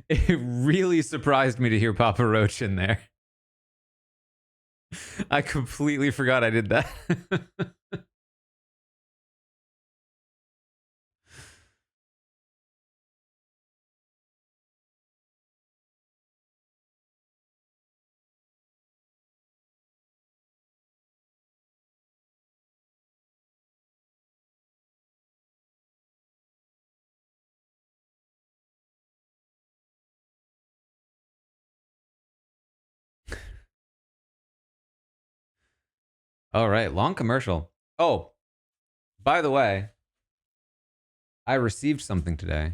it really surprised me to hear Papa Roach in there. I completely forgot I did that. All right, long commercial. Oh, by the way, I received something today.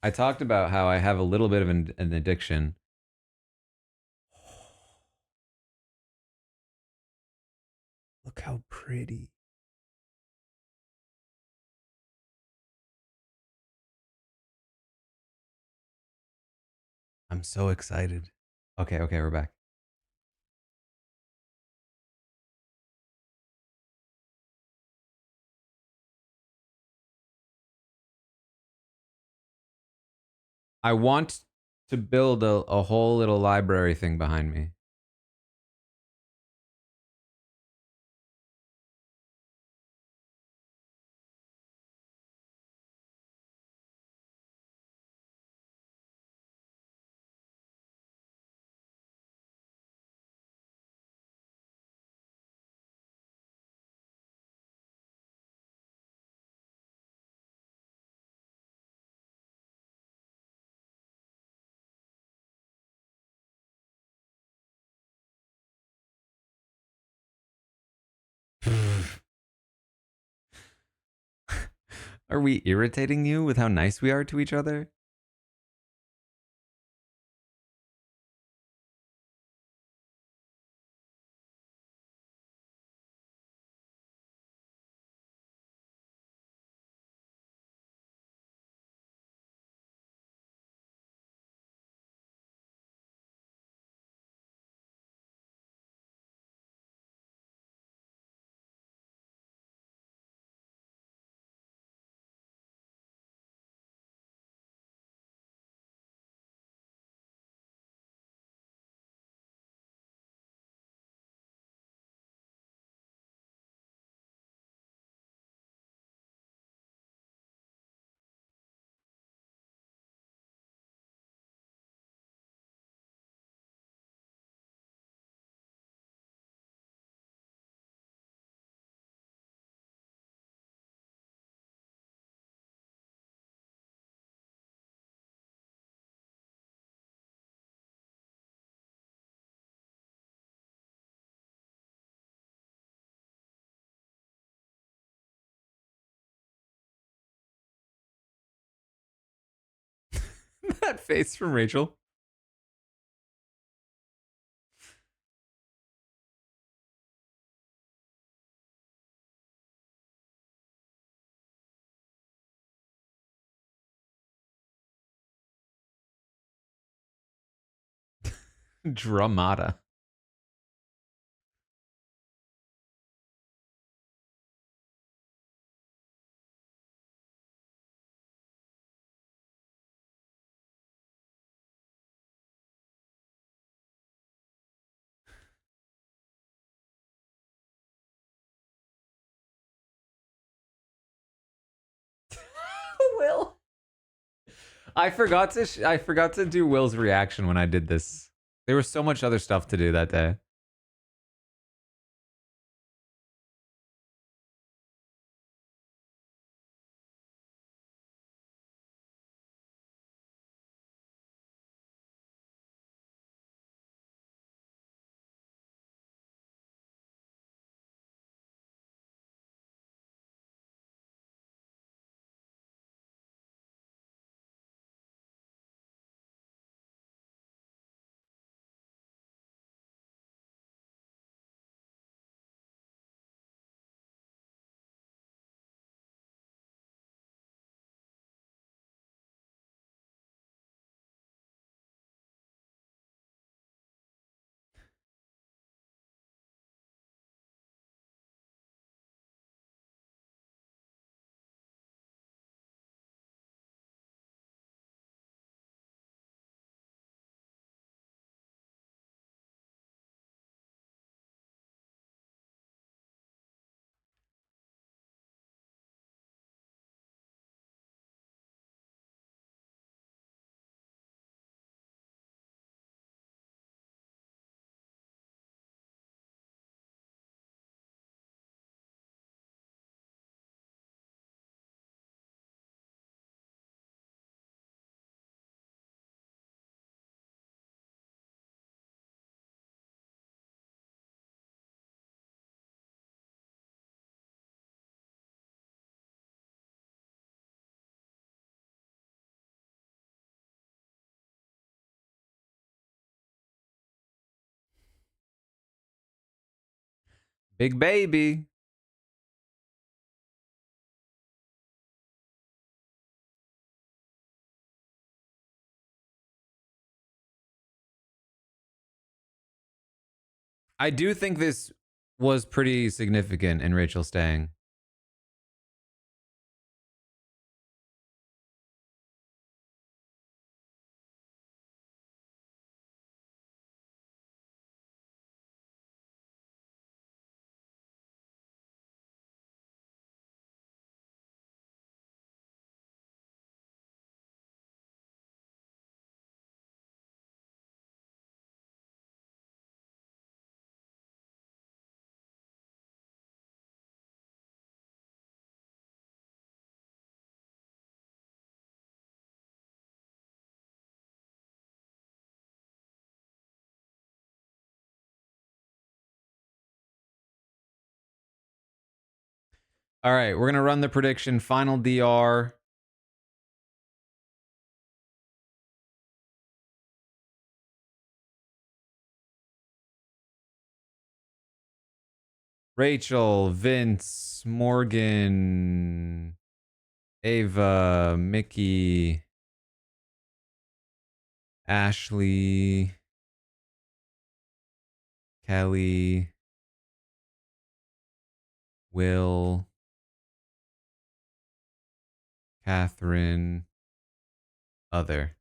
I talked about how I have a little bit of an addiction. Look how pretty. I'm so excited. Okay, we're back. I want to build a whole little library thing behind me. Are we irritating you with how nice we are to each other? That face from Rachel. Dramata. Will. I forgot to do Will's reaction when I did this. There was so much other stuff to do that day. Big baby. I do think this was pretty significant in Rachel staying. All right, we're going to run the prediction. Final DR. Rachel, Vince, Morgan, Ava, Mickey, Ashley, Kelly, Will, Catherine, other.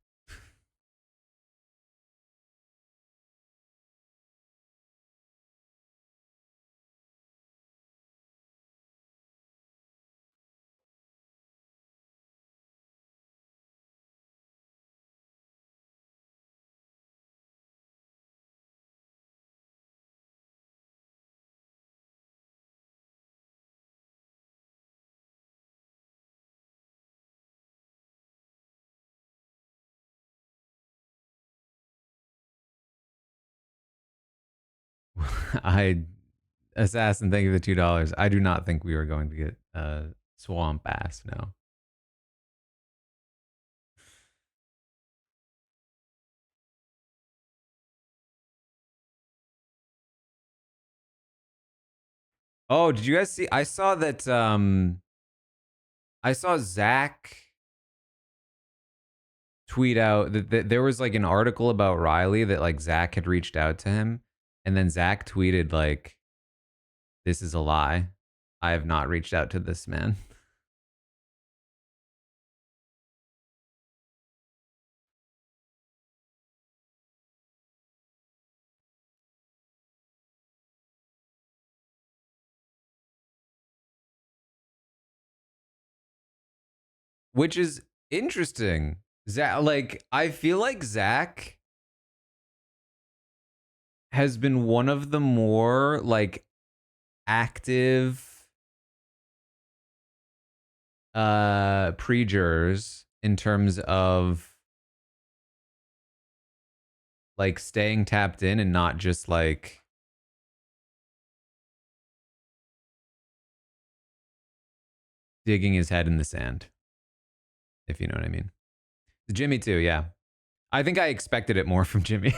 I Assassin, thank you for the $2. I do not think we are going to get swamp ass. No. Oh, did you guys see? I saw that. I saw Zach tweet out that there was like an article about Riley that like Zach had reached out to him, and then Zach tweeted like, "This is a lie. I have not reached out to this man." Which is interesting. Zach, like, I feel like Zach has been one of the more like active pre-jurors in terms of like staying tapped in and not just like digging his head in the sand, if you know what I mean. Jimmy too, yeah. I think I expected it more from Jimmy.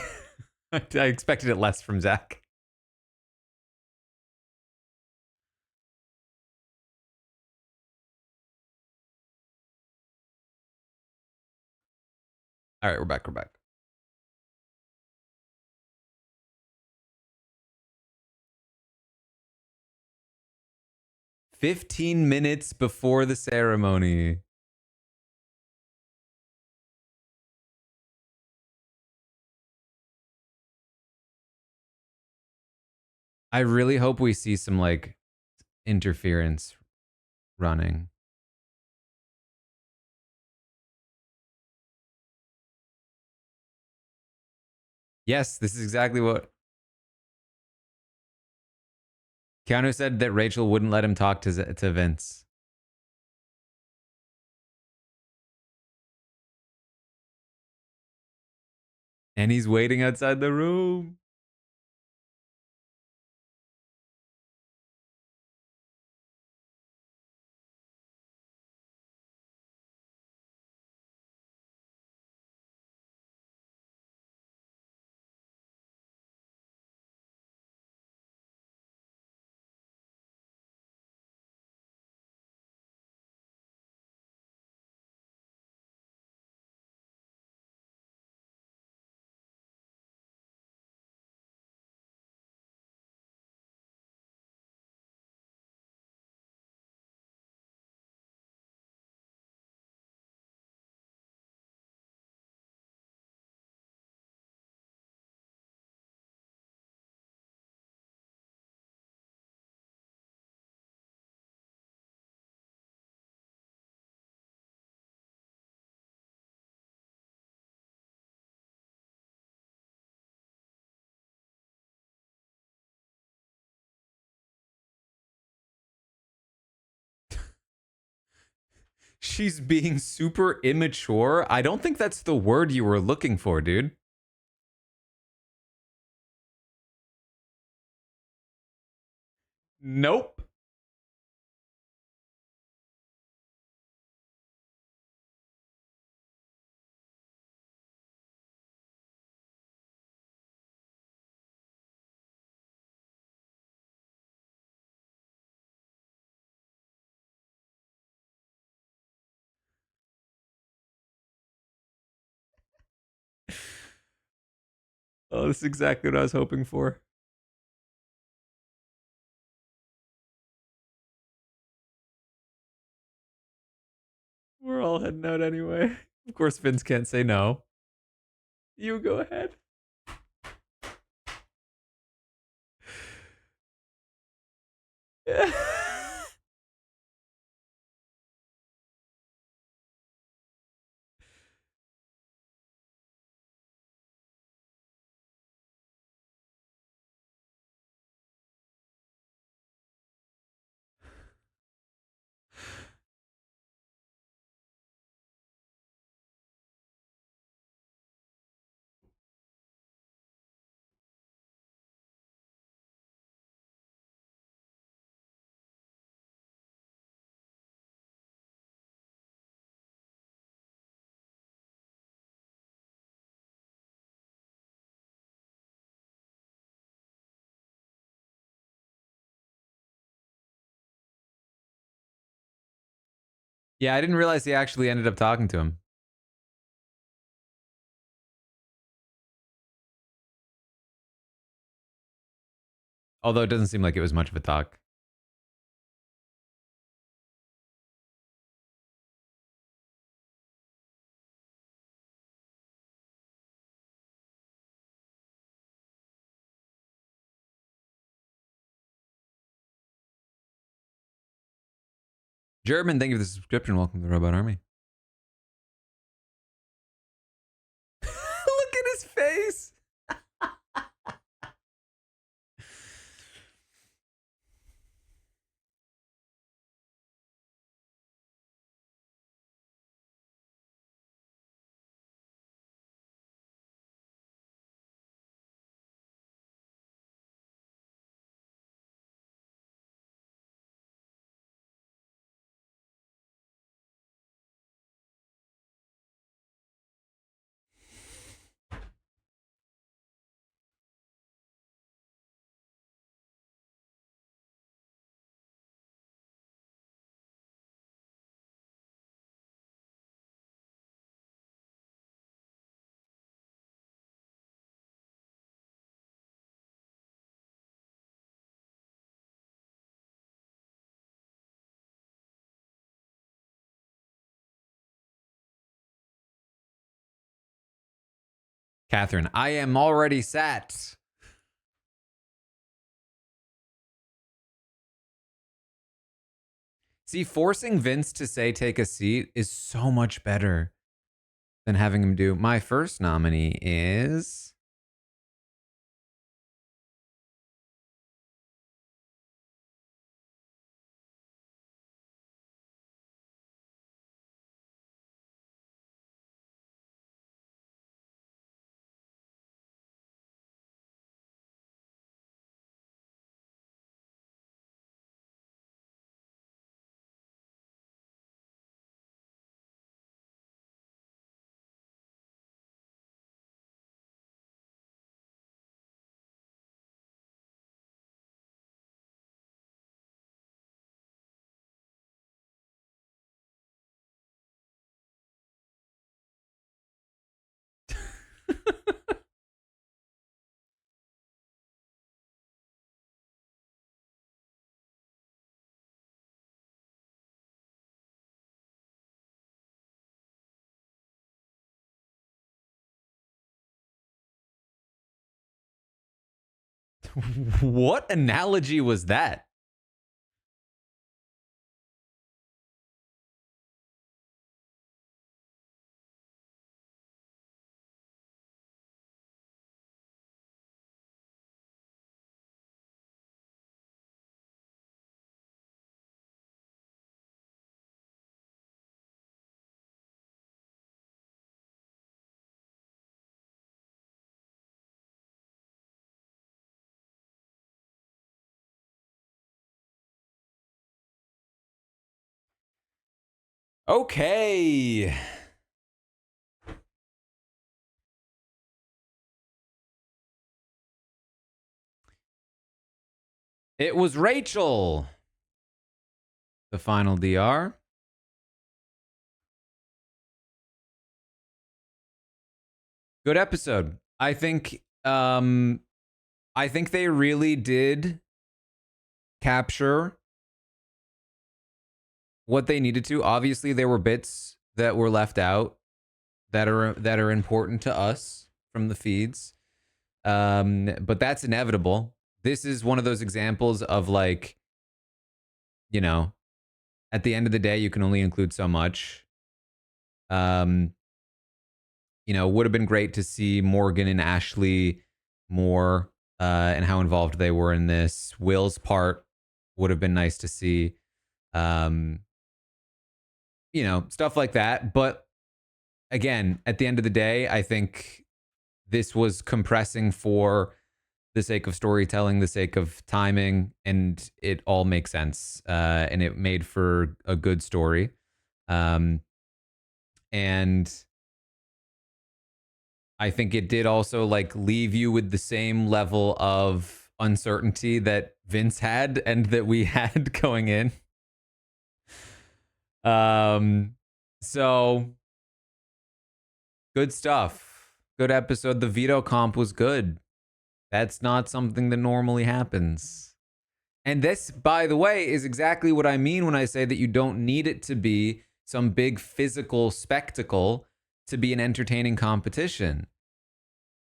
I expected it less from Zach. All right, we're back. We're back. 15 minutes before the ceremony. I really hope we see some like interference running. Yes, this is exactly what Keanu said, that Rachel wouldn't let him talk to Vince. And he's waiting outside the room. She's being super immature. I don't think that's the word you were looking for, dude. Nope. Oh, this is exactly what I was hoping for. We're all heading out anyway. Of course, Vince can't say no. You go ahead. Yeah, I didn't realize he actually ended up talking to him. Although it doesn't seem like it was much of a talk. German, thank you for the subscription. Welcome to the Robot Army. Look at his face. Catherine, I am already sat. See, forcing Vince to say take a seat is so much better than having him do. My first nominee is what analogy was that? Okay. It was Rachel. The final DR. Good episode. I think they really did capture what they needed to. Obviously, there were bits that were left out that are important to us from the feeds. But that's inevitable. This is one of those examples of, like, you know, at the end of the day, you can only include so much. Would have been great to see Morgan and Ashley more, and how involved they were in this. Will's part would have been nice to see. Stuff like that. But again, at the end of the day, I think this was compressing for the sake of storytelling, the sake of timing, and it all makes sense. And it made for a good story. And I think it did also, like, leave you with the same level of uncertainty that Vince had and that we had going in. So good stuff. Good episode. The Veto comp was good. That's not something that normally happens. And this, by the way, is exactly what I mean when I say that you don't need it to be some big physical spectacle to be an entertaining competition.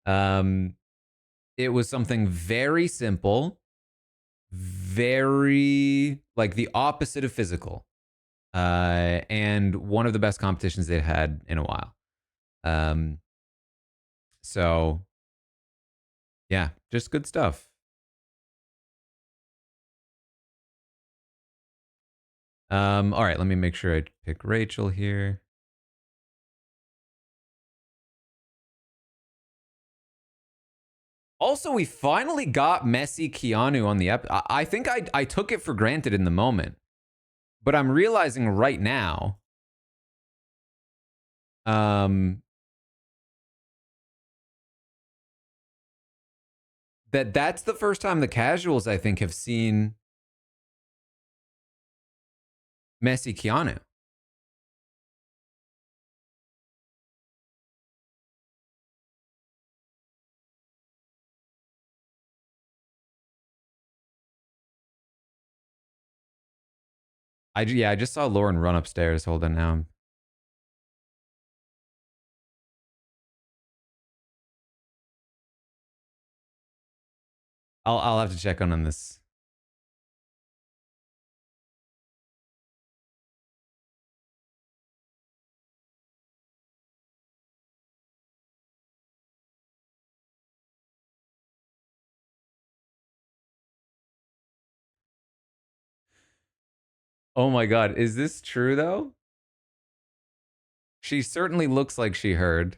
It was something very simple, very, like, the opposite of physical, and one of the best competitions they've had in a while. So yeah, just good stuff. All right, let me make sure I pick Rachel here. Also, we finally got messy Keanu on the I think I took it for granted in the moment, but I'm realizing right now, that's the first time the casuals, I think, have seen messy Keanu. I just saw Lauren run upstairs. Hold on now. I'll have to check on this. Oh my god, is this true though? She certainly looks like she heard.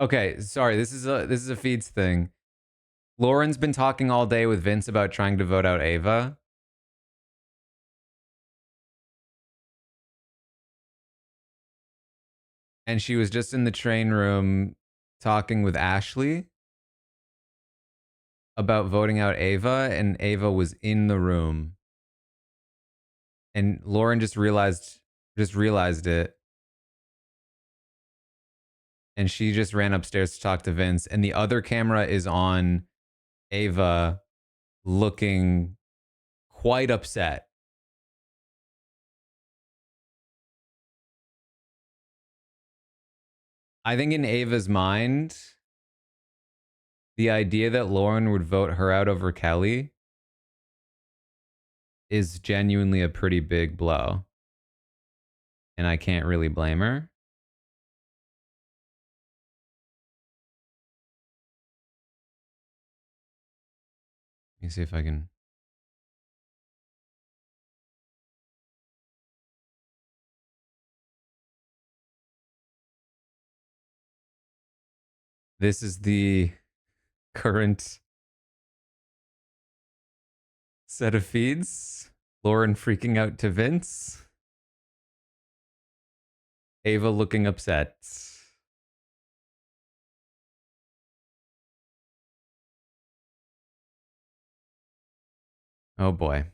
Okay, sorry. This is a feeds thing. Lauren's been talking all day with Vince about trying to vote out Ava. And she was just in the train room talking with Ashley about voting out Ava, and Ava was in the room. And Lauren just realized it. And she just ran upstairs to talk to Vince, and the other camera is on Ava looking quite upset. I think in Ava's mind, the idea that Lauren would vote her out over Kelly is genuinely a pretty big blow. And I can't really blame her. Let me see if I can. This is the current set of feeds. Lauren freaking out to Vince. Ava looking upset. Oh boy.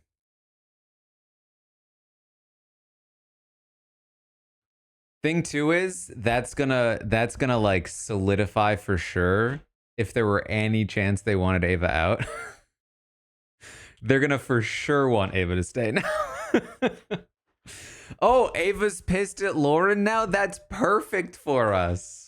Thing too is that's gonna like solidify for sure if there were any chance they wanted Ava out. They're gonna for sure want Ava to stay now. Oh, Ava's pissed at Lauren now? That's perfect for us.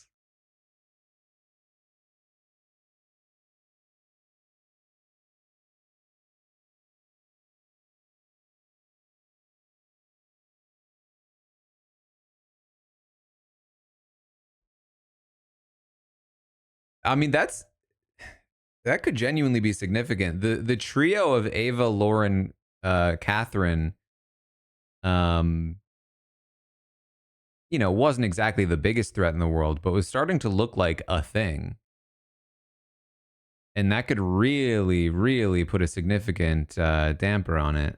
I mean, that could genuinely be significant. The trio of Ava, Lauren, Catherine, wasn't exactly the biggest threat in the world, but was starting to look like a thing. And that could really, really put a significant damper on it.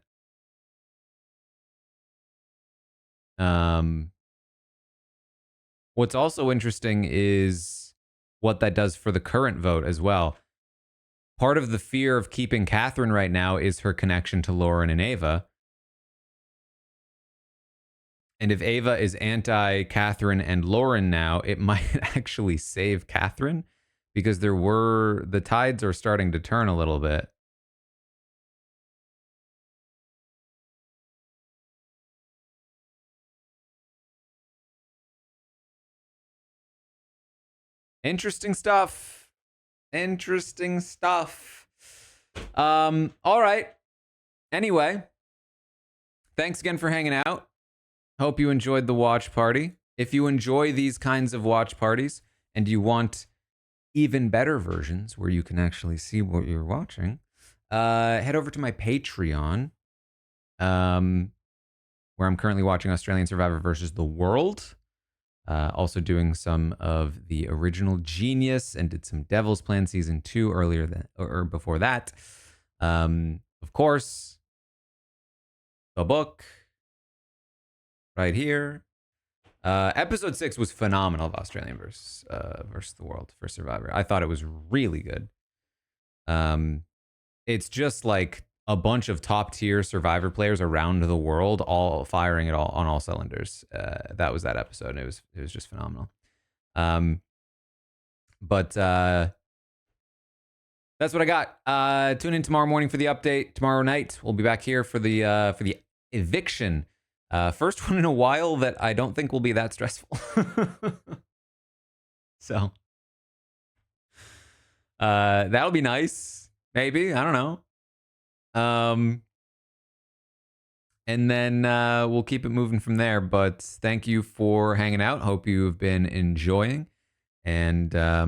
What's also interesting is what that does for the current vote as well. Part of the fear of keeping Catherine right now is her connection to Lauren and Ava. And if Ava is anti-Catherine and Lauren now, it might actually save Catherine, because the tides are starting to turn a little bit. Interesting stuff. Interesting stuff. All right. Anyway, thanks again for hanging out. Hope you enjoyed the watch party. If you enjoy these kinds of watch parties and you want even better versions where you can actually see what you're watching, head over to my Patreon, where I'm currently watching Australian Survivor versus the World. Also doing some of the original Genius, and did some Devil's Plan season 2 earlier than or before that. Of course, the book right here. Episode 6 was phenomenal of Australian versus the World for Survivor. I thought it was really good. It's just like a bunch of top tier Survivor players around the world, all firing it all on all cylinders. That was that episode. And it was just phenomenal. But that's what I got. Tune in tomorrow morning for the update. Tomorrow night we'll be back here for the eviction. First one in a while that I don't think will be that stressful. So that'll be nice. Maybe, I don't know. And then we'll keep it moving from there. But thank you for hanging out. Hope you've been enjoying. And let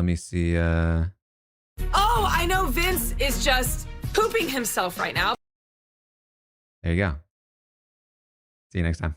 me see. Oh, I know Vince is just pooping himself right now. There you go. See you next time.